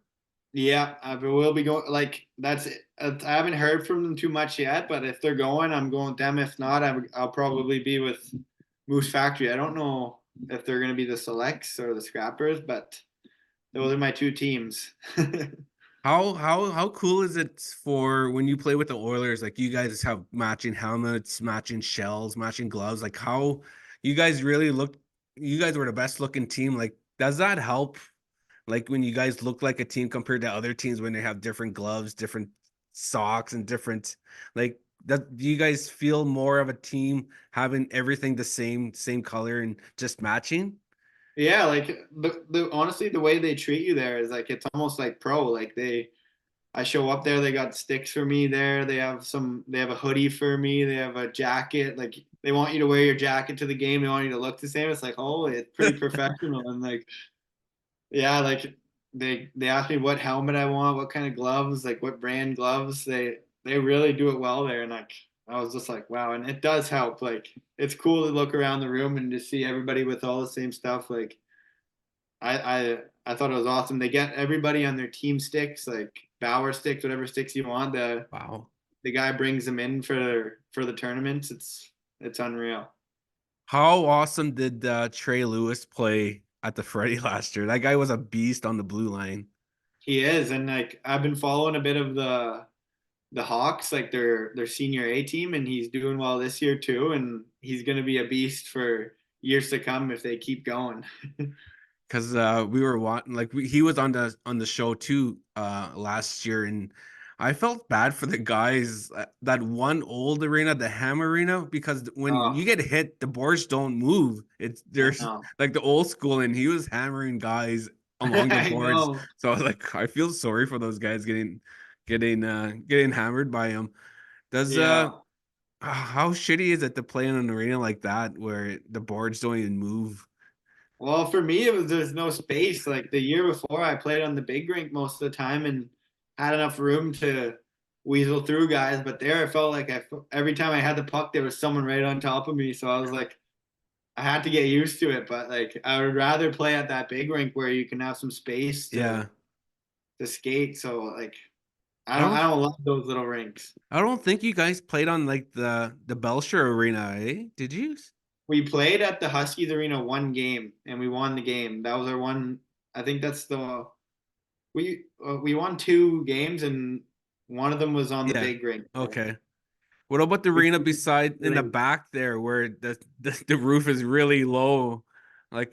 Yeah, I will be going. Like that's it. I haven't heard from them too much yet, but if they're going, I'm going with them. If not, I'll probably be with Moose Factory. I don't know if they're going to be the Selects or the Scrappers, but those are my two teams. How cool is it for when you play with the Oilers? Like you guys have matching helmets, matching shells, matching gloves. Like how you guys really look. You guys were the best looking team. Like does that help Like when you guys look like a team compared to other teams when they have different gloves, different socks, and different like that. Do you guys feel more of a team having everything the same color and just matching? Yeah, like the honestly the way they treat you there is like it's almost like pro. Like I show up there, they got sticks for me there. They have a hoodie for me. They have a jacket. Like they want you to wear your jacket to the game. They want you to look the same. It's like, oh, it's pretty professional. And like, yeah, like they asked me what helmet I want, what kind of gloves, like what brand gloves. They really do it well there. And like I was just like, wow. And it does help. Like it's cool to look around the room and to see everybody with all the same stuff. Like I thought it was awesome. They get everybody on their team sticks, like Bauer sticks, whatever sticks you want. Wow. The guy brings them in for the tournaments. It's unreal. How awesome did Trey Lewis play at the Freddie last year? That guy was a beast on the blue line. He is, and like I've been following a bit of the Hawks, like their senior A team, and he's doing well this year too. And he's gonna be a beast for years to come if they keep going. Because we were wanting like he was on the show too last year, and I felt bad for the guys that one old arena, the Ham Arena, because when Oh, you get hit, the boards don't move. It's I there's know. like the old school, and he was hammering guys along the I boards. know. So I was like, I feel sorry for those guys getting hammered by him. Does Yeah. how shitty is it to play in an arena like that where the boards don't even move? Well, for me, it was there's no space. Like the year before, I played on the big rink most of the time and had enough room to weasel through guys. But there, I felt like every time I had the puck, there was someone right on top of me. So I was like, I had to get used to it. But like, I would rather play at that big rink where you can have some space Yeah. to skate. So like, I don't I don't love those little rinks. I don't think you guys played on like the Belcher Arena, eh? Did you? We played at the Huskies Arena one game and we won the game. That was our one. I think that's the we won two games and one of them was on the Yeah. big rink. Okay. What about the We arena beside in the really back there where the roof is really low? Like,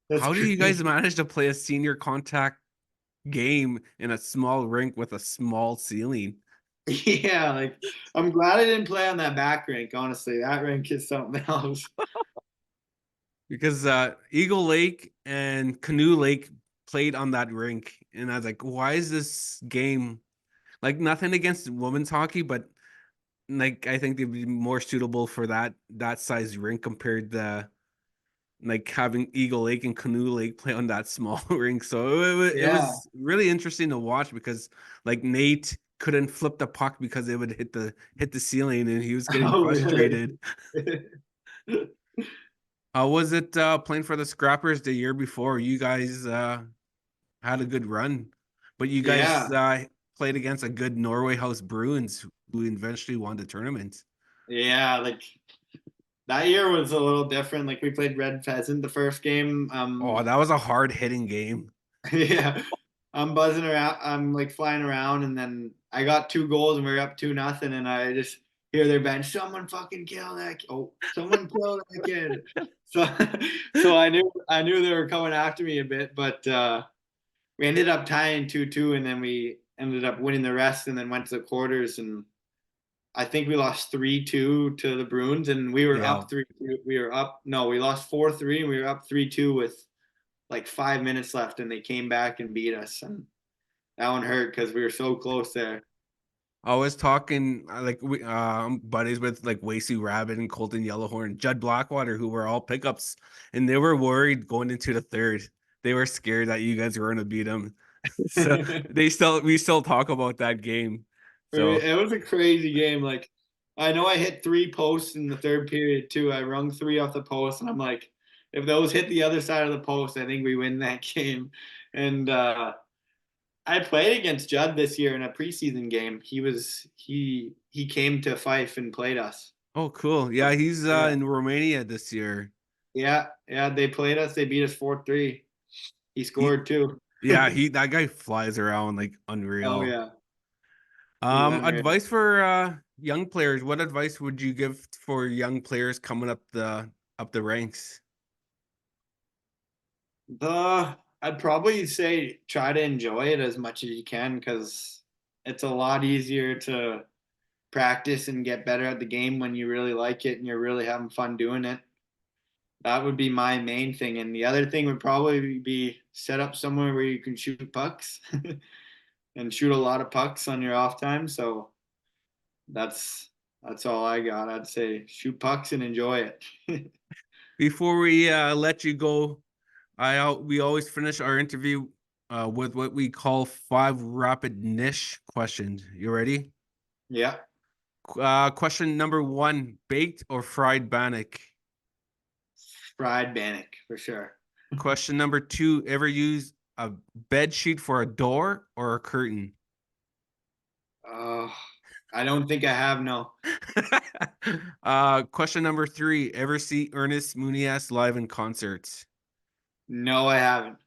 that's how do you guys crazy. manage to play a senior contact game in a small rink with a small ceiling? Yeah, like I'm glad I didn't play on that back rink. Honestly, that rink is something else. Because Eagle Lake and Canoe Lake played on that rink, and I was like, why is this game like nothing against women's hockey, but like I think they'd be more suitable for that size rink compared to like having Eagle Lake and Canoe Lake play on that small rink. So it Yeah. was really interesting to watch because like Nate couldn't flip the puck because it would hit the ceiling and he was getting Oh, really? frustrated. How was it playing for the Scrappers the year before? You guys had a good run, but you guys Yeah. played against a good Norway House Bruins who eventually won the tournament. Yeah, like that year was a little different. Like we played Red Pheasant the first game. Oh, that was a hard hitting game. Yeah. I'm buzzing around. I'm like flying around, and then I got two goals, and we are up 2-0, and I just hear their bench. Someone fucking kill that! Oh, someone kill that kid! So, so I knew they were coming after me a bit, but we ended up tying 2-2, and then we ended up winning the rest, and then went to the quarters, and I think we lost 3-2 to the Bruins, and we were Yeah. up 3-2. We were up. No, we lost 4-3, and we were up 3-2 with like 5 minutes left, and they came back and beat us. And that one hurt because we were so close there. I was talking like we buddies with like Wasey Rabbit and Colton Yellowhorn, Judd Blackwater, who were all pickups, and they were worried going into the third. They were scared that you guys were going to beat them. So we still talk about that game. So It was a crazy game. Like I know I hit three posts in the third period too. I rung three off the post, and I'm like, if those hit the other side of the post, I think we win that game. And I played against Judd this year in a preseason game. He came to Fife and played us. oh cool. Yeah, he's Yeah. in Romania this year. Yeah, they played us. They beat us 4-3. He He scored too. yeah, he that guy flies around like Oh unreal. yeah, he's unreal. Advice for young players. What advice would you give for young players coming up the ranks? I'd probably say try to enjoy it as much as you can, because it's a lot easier to practice and get better at the game when you really like it and you're really having fun doing it. That would be my main thing. And the other thing would probably be set up somewhere where you can shoot pucks and shoot a lot of pucks on your off time. So that's that's all I got. I'd say shoot pucks and enjoy it. Before we let you go, we always finish our interview with what we call 5 rapid niche questions. You ready? Yeah, Question number 1: baked or fried bannock? fried bannock for sure. Question number 2: ever use a bed sheet for a door or a curtain? I don't think I have, no. Question number 3: ever see Ernest Munias live in concerts? No, I haven't.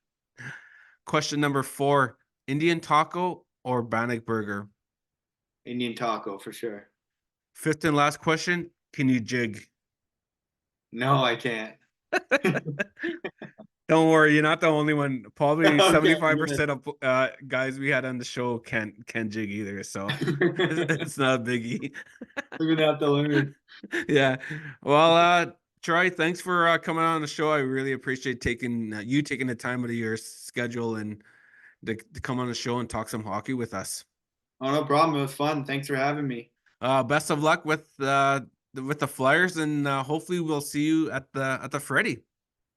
Question number 4: Indian taco or bannock burger? Indian taco for sure. 5th and last question: can you jig? No, I can't. Don't worry, you're not the only one. Probably Okay, 75% of guys we had on the show can't jig either, so good. it's not a biggie. We're gonna have to learn. Yeah. Well, Troy, thanks for coming on the show. I really appreciate taking the time out of your schedule and to come on the show and talk some hockey with us. Oh, no problem. It was fun. Thanks for having me. Best of luck with the Flyers, and hopefully we'll see you at the Freddy.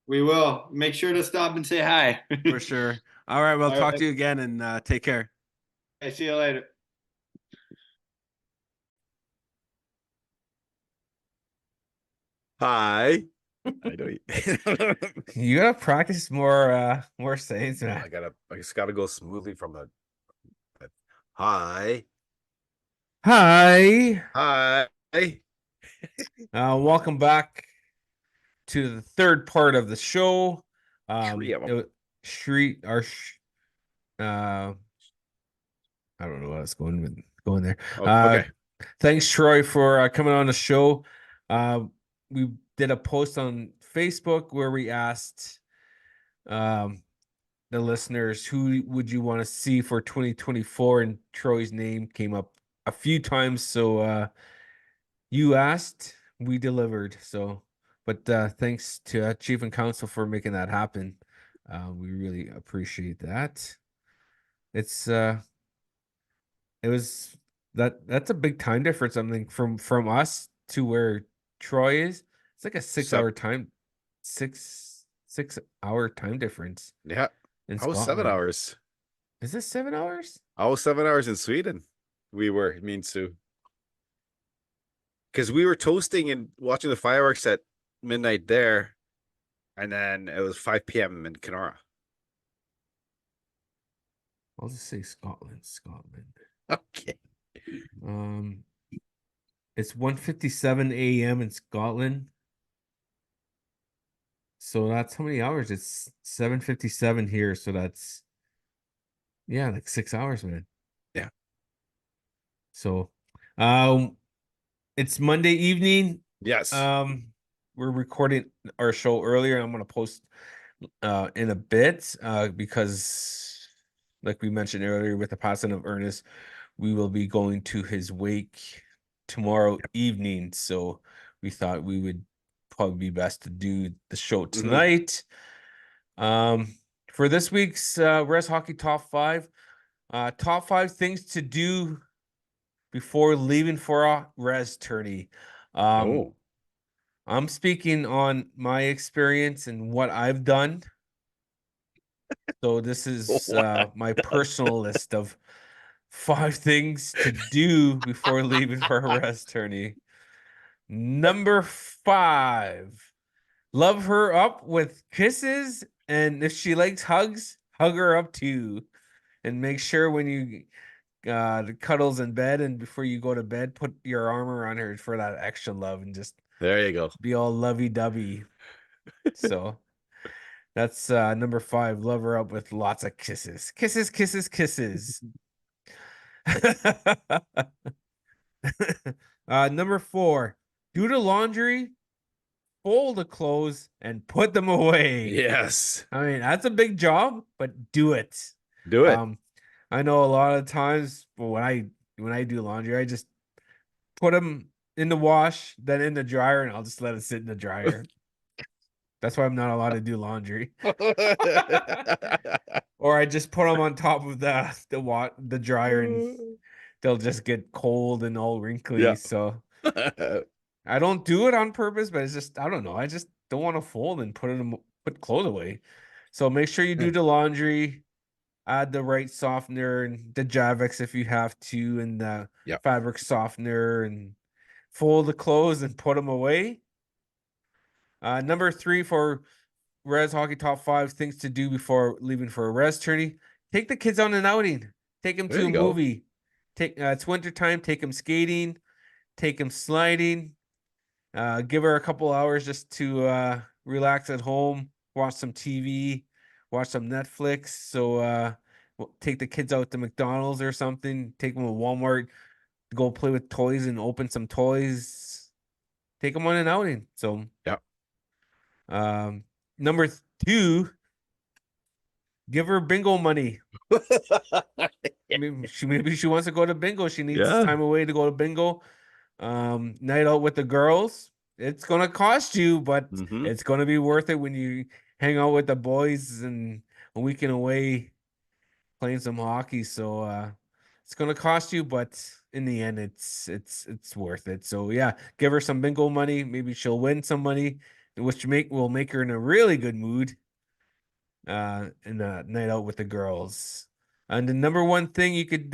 We will. Make sure to stop and say hi. For sure. All right, we'll All talk right. to you again, and take care. I see you later. Hi. I know you. You gotta practice more sayings, man. I just gotta go smoothly from a hi. Hi. Hi. Welcome back to the third part of the show. Three of 'em. I don't know what I was going there. Oh, okay. Thanks, Troy, for coming on the show. We did a post on Facebook where we asked the listeners who would you want to see for 2024, and Troy's name came up a few times. So you asked, we delivered. So, but thanks to Chief and Council for making that happen. We really appreciate that. It was that's a big time difference. I think from us to where Troy is. It's like a 6 hour time, 6 hour time difference Yeah. in I was 7 Scotland. hours. Is this 7 hours? I was 7 hours in Sweden. We were, me and Sue. Because we were toasting and watching the fireworks at midnight there. And then it was 5 p.m. in Kenora. I'll just say Scotland. Okay. It's 1:57 a.m. in Scotland. So that's how many hours? It's 7:57 here. So that's like 6 hours, man. Yeah. So it's Monday evening. Yes. We're recording our show earlier. I'm gonna post in a bit because like we mentioned earlier, with the passing of Ernest, we will be going to his wake tomorrow evening. So we thought we would probably be best to do the show tonight. For this week's Rez Hockey Top 5, top 5 things to do before leaving for a Rez tourney. I'm speaking on my experience and what I've done. So this is my personal list of 5 things to do before leaving for a Rez tourney. Number 5, love her up with kisses, and if she likes hugs, hug her up too. And make sure when you the cuddles in bed and before you go to bed, put your arm around her for that extra love and just There you go. be all lovey-dovey. So that's number 5. Love her up with lots of kisses. Kisses, kisses, kisses. Number 4, do the laundry fold the clothes and put them away. Yes. I mean, that's a big job, but do it. Do it. I know a lot of times when I do laundry, I just put them in the wash, then in the dryer, and I'll just let it sit in the dryer. That's why I'm not allowed to do laundry. Or I just put them on top of the dryer, and they'll just get cold and all wrinkly. Yeah. So I don't do it on purpose, but it's just I don't know. I just don't want to fold and put clothes away. So make sure you do the laundry, add the right softener and the Javex if you have to, and the Yep. fabric softener, and fold the clothes and put them away. Number 3 for Rez Hockey Top 5 things to do before leaving for a Rez tourney. Take the kids on an outing. Take them There to a you go. movie. It's winter time. Take them skating. Take them sliding. Give her a couple hours just to relax at home, watch some TV, watch some Netflix. So take the kids out to McDonald's or something. Take them to Walmart, go play with toys and open some toys. Take them on an outing. So Yep. Number 2, give her bingo money. Maybe she wants to go to bingo. She needs Yeah. time away to go to bingo. Night out with the girls. It's gonna cost you, but Mhm. it's gonna be worth it when you hang out with the boys and a weekend away playing some hockey. So it's gonna cost you, but in the end, it's worth it. So yeah, give her some bingo money. Maybe she'll win some money, which will make her in a really good mood. In a night out with the girls. And the number 1 thing you could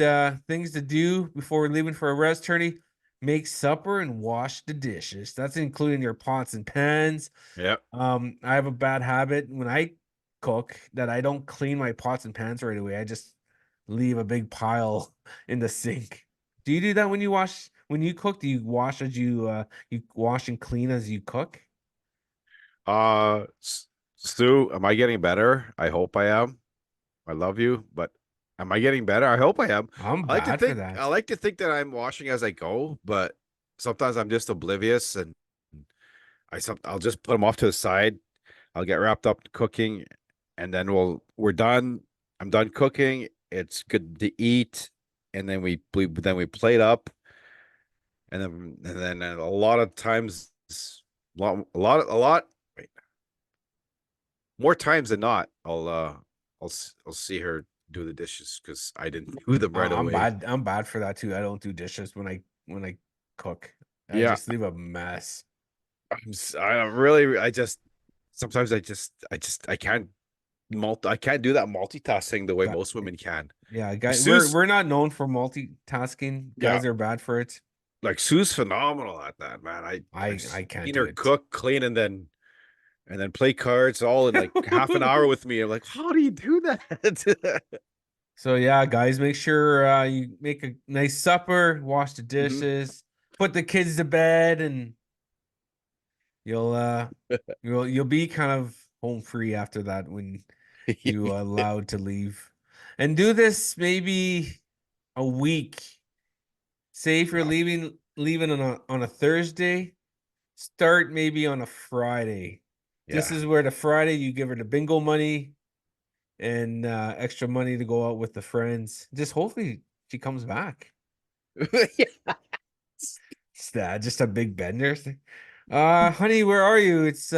things to do before leaving for a Rez tourney: make supper and wash the dishes. That's including your pots and pans. Yep. I have a bad habit when I cook that I don't clean my pots and pans right away. I just leave a big pile in the sink. Do you do that when you cook? Do you wash as you wash and clean as you cook? Stu, am I getting better? I hope I am. I love you, but am I getting better? I hope I am. I'm I like to bad for think that. I like to think that I'm washing as I go, but sometimes I'm just oblivious and I'll just put them off to the side. I'll get wrapped up cooking, and then we're done. I'm done cooking. It's good to eat, and then we plate up, and then a lot of times, wait, more times than not, I'll see her do the dishes because I didn't do them right I'm away. bad. I'm bad for that too. I don't do dishes when I cook. I Yeah, just leave a mess. I just sometimes I can't I can't do that multitasking the way Gu- most women can. Yeah, guys, we're Sue's we're not known for multitasking. yeah, Guys are bad for it. like Sue's phenomenal at that, man. I've I can't seen do her it. cook, clean, and then play cards all in like half an hour with me. I'm like, how do you do that? So yeah, guys, make sure you make a nice supper, wash the Mhm. dishes, put the kids to bed, and you'll you'll be kind of home free after that when you are allowed to leave. And do this maybe a week. Say if you're Yeah. leaving on a Thursday, start maybe on a Friday. This Yeah. is where the Friday you give her the bingo money and extra money to go out with the friends. Just hopefully she comes back. Just a big bender. Honey, where are you? It's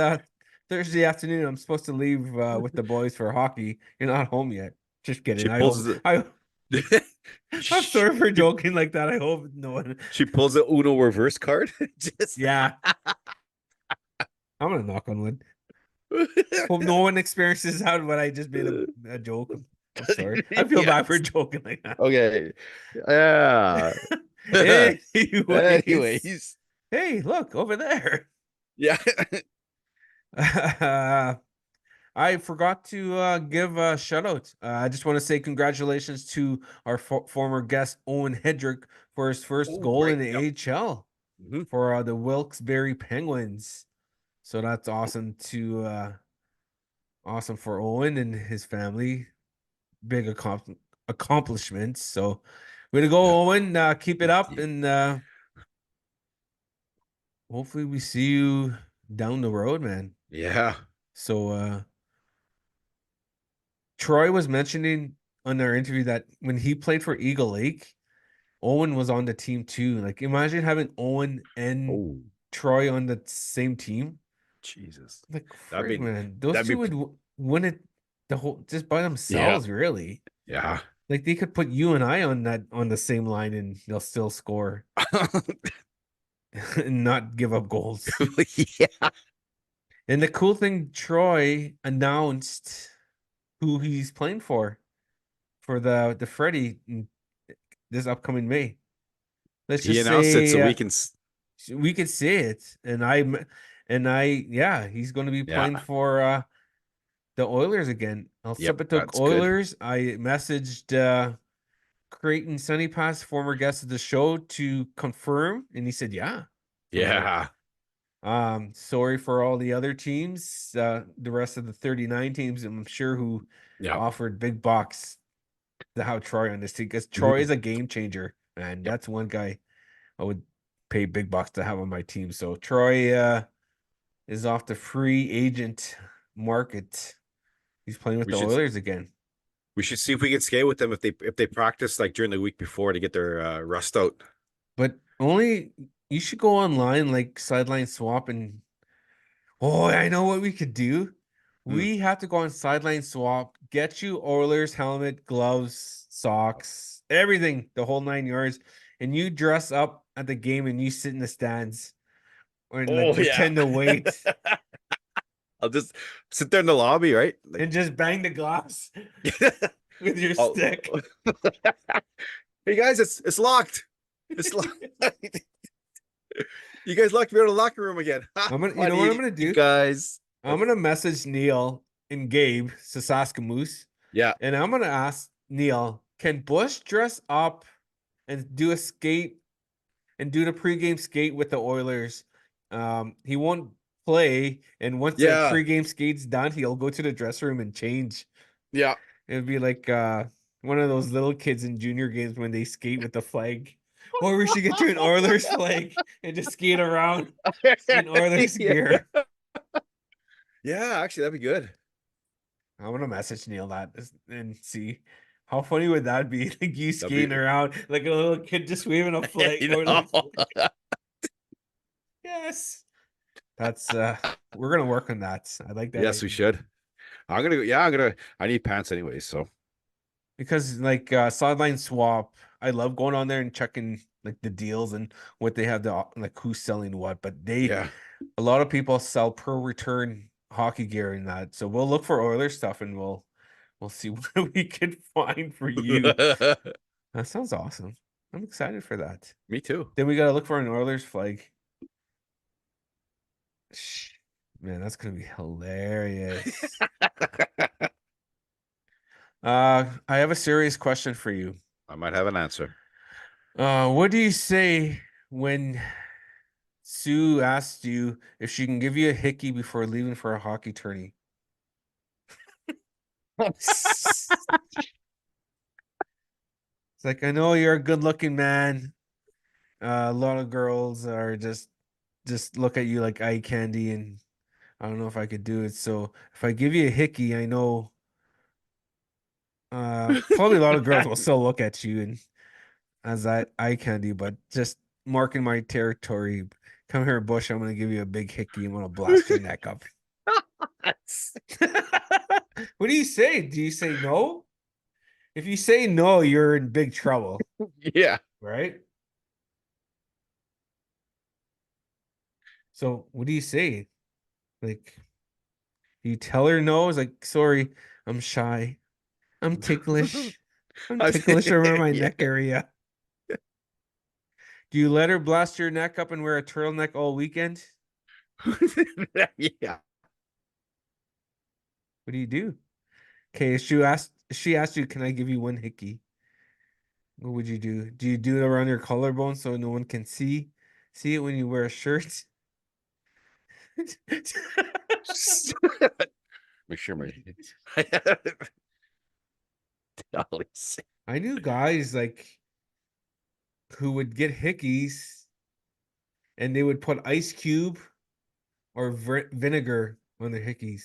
Thursday afternoon. I'm supposed to leave with the boys for hockey. You're not home yet. Just kidding. She pulls the I'm she, sorry for joking like that. I hope no one. she pulls the Uno reverse card. Just Yeah, I'm gonna knock on wood. Hope no one experiences how what I just made a joke. I'm sorry. I feel bad for Yes. joking like that. Okay. Yeah. Anyways, Anyways. hey, look over there. Yeah. I forgot to give a shout out. I just want to say congratulations to our former guest Owen Hedrick for his first Oh, goal right. in the Yep. AHL Mhm. for the Wilkes-Barre Penguins. So that's awesome for Owen and his family. Big accomplishments. So way to Yeah. go, Owen. Keep it up, and hopefully we see you down the road, man. Yeah. So Troy was mentioning on our interview that when he played for Eagle Lake, Owen was on the team too. Like, imagine having Owen and Oh, Troy on the same team. Jesus. Like, That'd frig, be man, those that'd two be would win it the whole just by yeah. themselves, really. Yeah. Like, they could put you and I on the same line and they'll still score and not give up goals. Yeah. And the cool thing, Troy announced who he's playing for the Freddie this upcoming May. Let's He just announced it so say we can we could say it, yeah, he's going to be yeah. playing for the Oilers again. El Yep, Sepatook that's good. Oilers. I messaged Creighton Sunny Pass, former guest of the show, to confirm, and he said, "Yeah." So I was like, Yeah. sorry for all the other teams, the rest of the 39 teams, I'm sure, who Yeah. offered big bucks to have Troy on this team, because Troy Mhm. is a game changer, and Yep. that's one guy I would pay big bucks to have on my team. So Troy is off the free agent market. He's playing with We the should Oilers again. we should see if we can skate with them if they practice like during the week before to get their rust out. But only you should go online like sideline swap and I know what we could do. Hmm. We have to go on sideline swap, get you Oilers helmet, gloves, socks, everything, the whole 9 yards, and you dress up at the game and you sit in the stands and like Oh yeah. pretend to wait I'll just sit there in the lobby, right? Like and just bang the glass with your oh. stick. Hey guys, it's locked. It's locked. You guys locked me out of the locker room again. You know what I'm gonna You do? guys. I'm gonna message Neil and Gabe Sasaskamoose, Yeah. and I'm gonna ask Neil, can Bush dress up and do a skate and do the pregame skate with the Oilers? He won't play, and once the Yeah. pregame skate's done, he'll go to the dressing room and change. Yeah. It'd be like one of those little kids in junior games when they skate with the flag. Or we should get you an Oilers flag and just skate around in Oilers Yeah. gear. Yeah, actually that'd be good. I'm gonna message Neil that and see how funny would that be? Like you That'd skating be around like a little kid just waving a flag. you Or know. like, yes, that's we're gonna work on that. I like that Yes, we idea. should. I need pants anyway, so Because like sideline swap, I love going on there and checking like the deals and what they have like who's selling what. But yeah. a lot of people sell per return hockey gear in that. So we'll look for Oilers stuff and we'll see what we can find for you. That sounds awesome. I'm excited for that. Me too. Then we gotta look for an Oilers flag. Man, that's gonna be hilarious. I have a serious question for you. I might have an answer. What do you say when Sue asked you if she can give you a hickey before leaving for a hockey tourney? It's like, I know you're a good-looking man. A lot of girls are just look at you like eye candy, and I don't know if I could do it. So if I give you a hickey, I know probably a lot of girls will still look at you and as that eye candy, but just marking my territory. Come here, Bush. I'm gonna give you a big hickey. I'm gonna blast your neck up. What do you say? Do you say no? If you say no, you're in big trouble, Yeah. right? So what do you say? Like, you tell her no? It's like, sorry, I'm shy. I'm ticklish. I'm ticklish over my Yeah. neck area. Do you let her blast your neck up and wear a turtleneck all weekend? Yeah. What do you do? Okay, she asked you, can I give you one hickey? What would you do? Do you do it around your collarbone so no one can see it when you wear a shirt? Make sure my I knew guys like who would get hickeys and they would put ice cube or vinegar on their hickeys?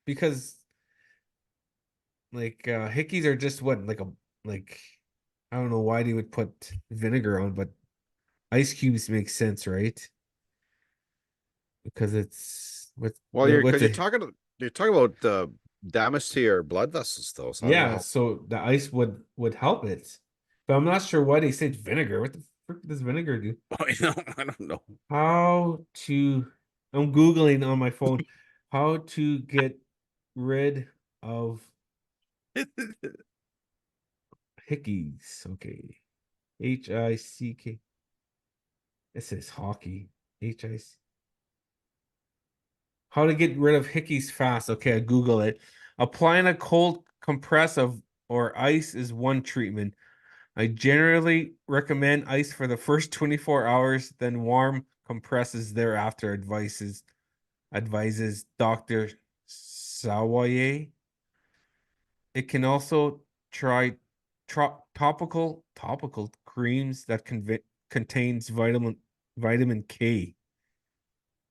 Because like hickeys are just what like I don't know why they would put vinegar on, but ice cubes make sense, right? Because it's Well, you're what's because a you're talking about damage to your blood vessels, though. So I don't know yeah, how. so the ice would help it. But I'm not sure why they said vinegar. What the frick does vinegar do? I don't know. How to I'm Googling on my phone how to get rid of hickeys. Okay. Hick. It says hockey. HIC. How to get rid of hickeys fast. Okay, I Google it. Applying a cold compress of or ice is one treatment. I generally recommend ice for the first 24 hours, then warm compresses thereafter, advises Dr. Sawaye. It can also try topical creams that contains vitamin K.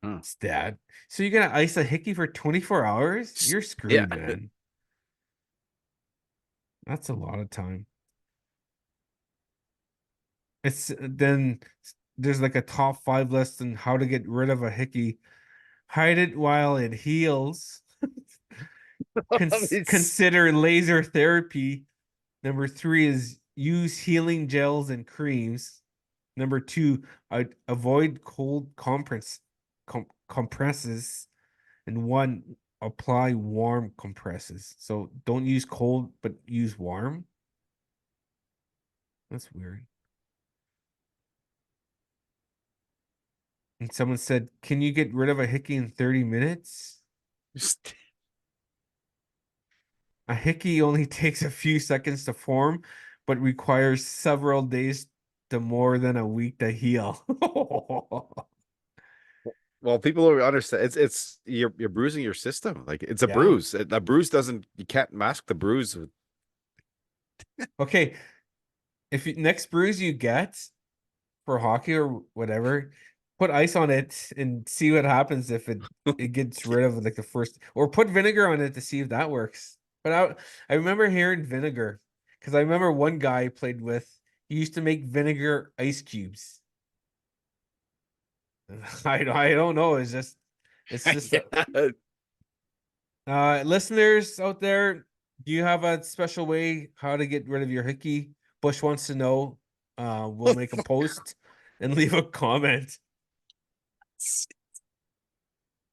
Huh. Stat. So you're gonna ice a hickey for 24 hours? You're Yeah. screwed, man. That's a lot of time. It's then there's like a top 5 list on how to get rid of a hickey. Hide it while it heals. It's Consider laser therapy. Number 3 is use healing gels and creams. Number 2, avoid cold compresses. And 1, apply warm compresses. So don't use cold, but use warm. That's weird. And someone said, "Can you get rid of a hickey in 30 minutes?" just A hickey only takes a few seconds to form, but requires several days to more than a week to heal. well, people don't understand. It's you're bruising your system. Like it's a Yeah. bruise. A bruise doesn't. You can't mask the bruise. Okay. If next bruise you get for hockey or whatever, put ice on it and see what happens if it gets rid of like the first, or put vinegar on it to see if that works. But I remember hearing vinegar because I remember one guy I played with, he used to make vinegar ice cubes. I don't know. It's just Yeah. listeners out there, do you have a special way how to get rid of your hickey? Bush wants to know. We'll make a post and leave a comment.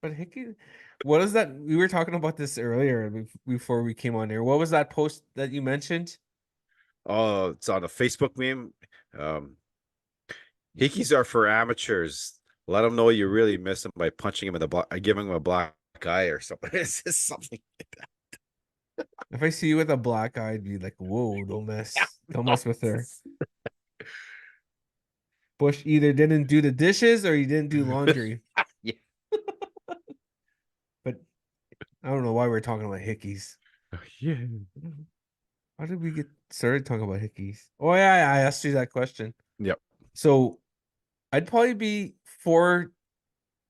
But hickey, what is that? We were talking about this earlier before we came on here. What was that post that you mentioned? Oh, it's on a Facebook meme. Um, Hickeys are for amateurs. Let them know you really miss him by punching him in the black, giving him a black eye or something. It's just something. If I see you with a black eye, I'd be like, "Whoa, don't mess with her." Bush either didn't do the dishes or he didn't do laundry. Yeah. But I don't know why we're talking about hickeys. Yeah. How did we get started talking about hickeys? Oh yeah, I asked you that question. Yep. So I'd probably be for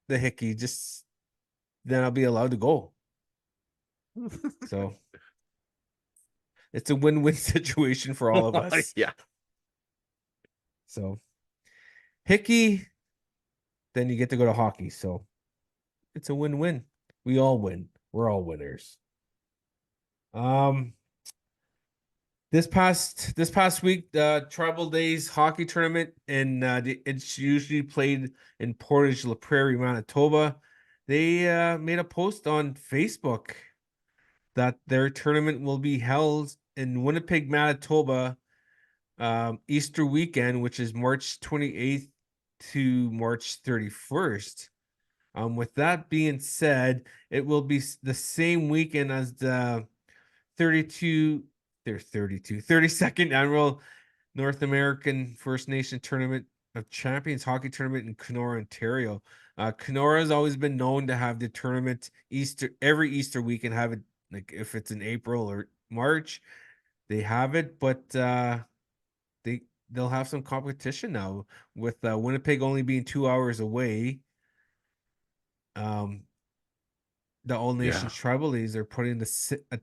the hickey, just then I'll be allowed to go. So it's a win-win situation for all of us. Yeah. So hickey, then you get to go to hockey. So it's a win-win. We all win. We're all winners. Um, this past week, the Tribal Days hockey tournament, and it's usually played in Portage La Prairie, Manitoba. They made a post on Facebook that their tournament will be held in Winnipeg, Manitoba, Easter weekend, which is March 28th to March 31st. With that being said, it will be the same weekend as the 32, 32nd annual North American First Nation Tournament of Champions hockey tournament in Kenora, Ontario. Kenora has always been known to have the tournament every Easter weekend, have it like if it's in April or March, they have it, but they'll have some competition now with Winnipeg only being 2 hours away. the All Nations Yeah. Tribal Leagues are putting a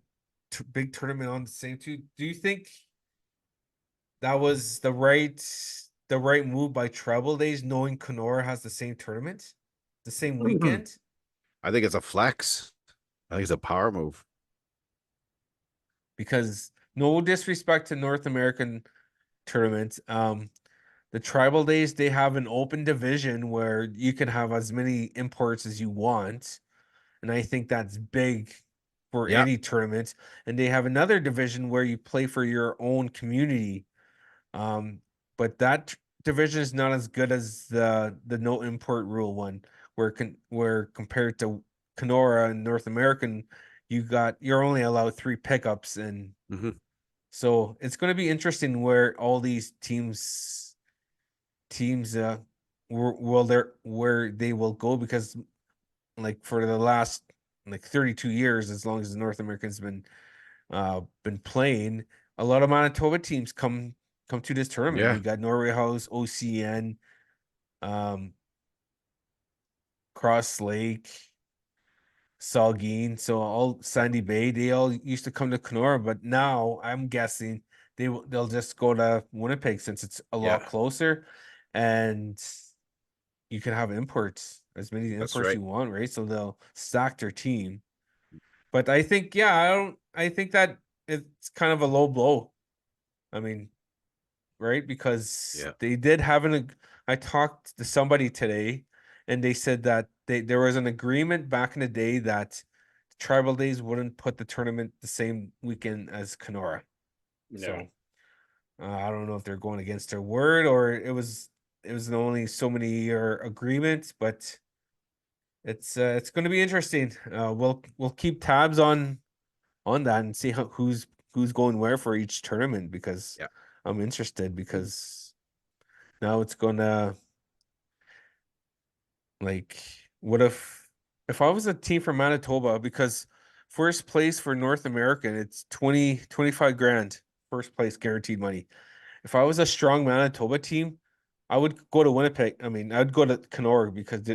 big tournament on the same too. Do you think that was the right move by Tribal Days, knowing Kenora has the same tournament, the same weekend? I think it's a flex. I think it's a power move. Because no disrespect to North American tournaments, the Tribal Days, they have an open division where you can have as many imports as you want, and I think that's big for Yeah. any tournament. And they have another division where you play for your own community. But that division is not as good as the no import rule one, where compared to Kenora and North American, you're only allowed 3 pickups, and Hmm. so it's going to be interesting where all these teams where they will go, because like for the last like 32 years, as long as the North Americans been playing, a lot of Manitoba teams come to this tournament. Yeah. You got Norway House, OCN, um, Cross Lake, Saugeen, so all Sandy Bay, they all used to come to Kenora, but now I'm guessing they'll just go to Winnipeg since it's a lot Yeah. closer, and you can have imports, as many That's imports right. you want, right? So they'll stack their team. But I think, yeah, I think that it's kind of a low blow. I mean, right? Because Yeah. they did have I talked to somebody today, and they said that there was an agreement back in the day that Tribal Days wouldn't put the tournament the same weekend as Kenora. No. So I don't know if they're going against their word, or it was only so many year agreement, but it's going to be interesting. We'll keep tabs on that and see who's going where for each tournament, because Yeah. I'm interested, because now it's gonna, like, what if I was a team from Manitoba, because first place for North American, it's 25 grand, first place guaranteed money. If I was a strong Manitoba team, I would go to Winnipeg. I mean, I'd go to Kenora, because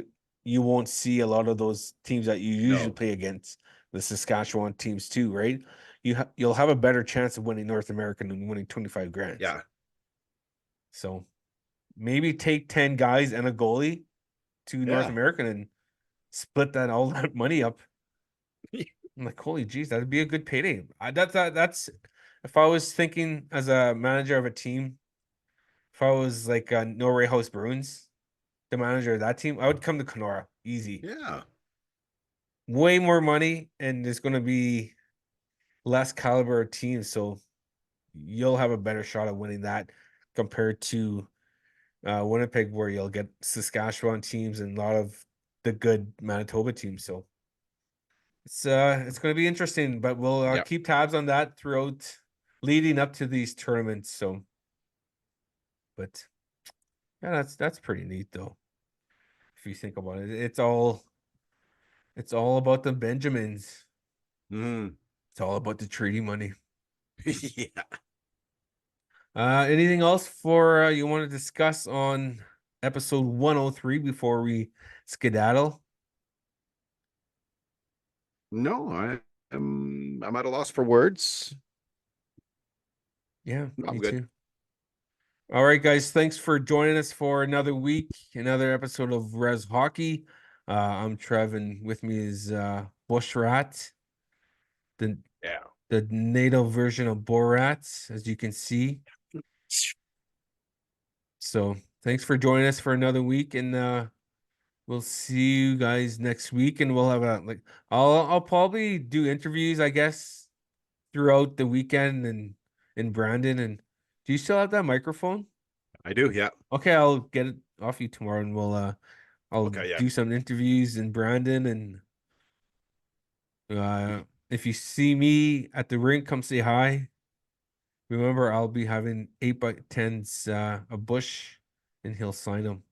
you won't see a lot of those teams that you usually No. play against, the Saskatchewan teams too, right? You'll have a better chance of winning North American than winning 25 grand. Yeah. So maybe take 10 guys and a goalie to North Yeah. American and split all that money up. I'm like, holy jeez, that'd be a good payday. That's if I was thinking as a manager of a team, if I was like Norway House Bruins, the manager of that team, I would come to Kenora. Easy. Yeah. Way more money, and there's gonna be less caliber of teams, so you'll have a better shot at winning that compared to Winnipeg, where you'll get Saskatchewan teams and a lot of the good Manitoba teams. So it's going to be interesting, but we'll Yeah. keep tabs on that throughout leading up to these tournaments. So, but yeah, that's pretty neat though. If you think about it, it's all about the Benjamins. Mm. It's all about the treaty money. Yeah. Anything else for you want to discuss on episode 103 before we skedaddle? No, I'm at a loss for words. Yeah, No, me I'm good. too. All right, guys. Thanks for joining us for another week, another episode of Rez Hockey. I'm Trev, and with me is Bush Rat, the Yeah. the native version of Borat, as you can see. So thanks for joining us for another week, and we'll see you guys next week. And we'll have I'll probably do interviews, I guess, throughout the weekend, and in Brandon. And do you still have that microphone? I do. Yeah. Okay, I'll get it off you tomorrow, and I'll Okay. Yeah. do some interviews in Brandon, and if you see me at the rink, come say hi. Remember, I'll be having 8x10s a Bush, and he'll sign them.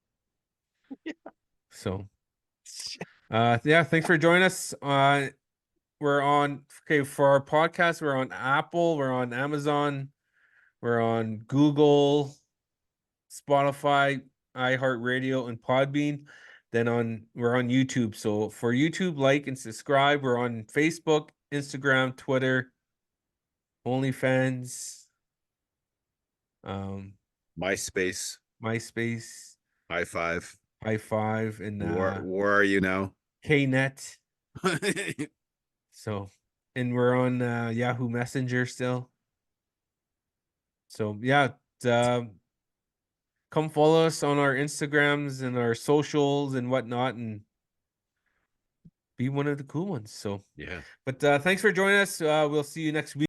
So yeah, thanks for joining us. We're on for our podcast, we're on Apple, we're on Amazon, we're on Google, Spotify, iHeartRadio, and Podbean. then we're on YouTube. So for YouTube, like and subscribe. We're on Facebook, Instagram, Twitter, OnlyFans, MySpace, MySpace, high five. High Five, and Where are you now? KNet. So, and we're on Yahoo Messenger still. So yeah, come follow us on our Instagrams and our socials and whatnot, and be one of the cool ones. So, Yeah. but thanks for joining us. We'll see you next week.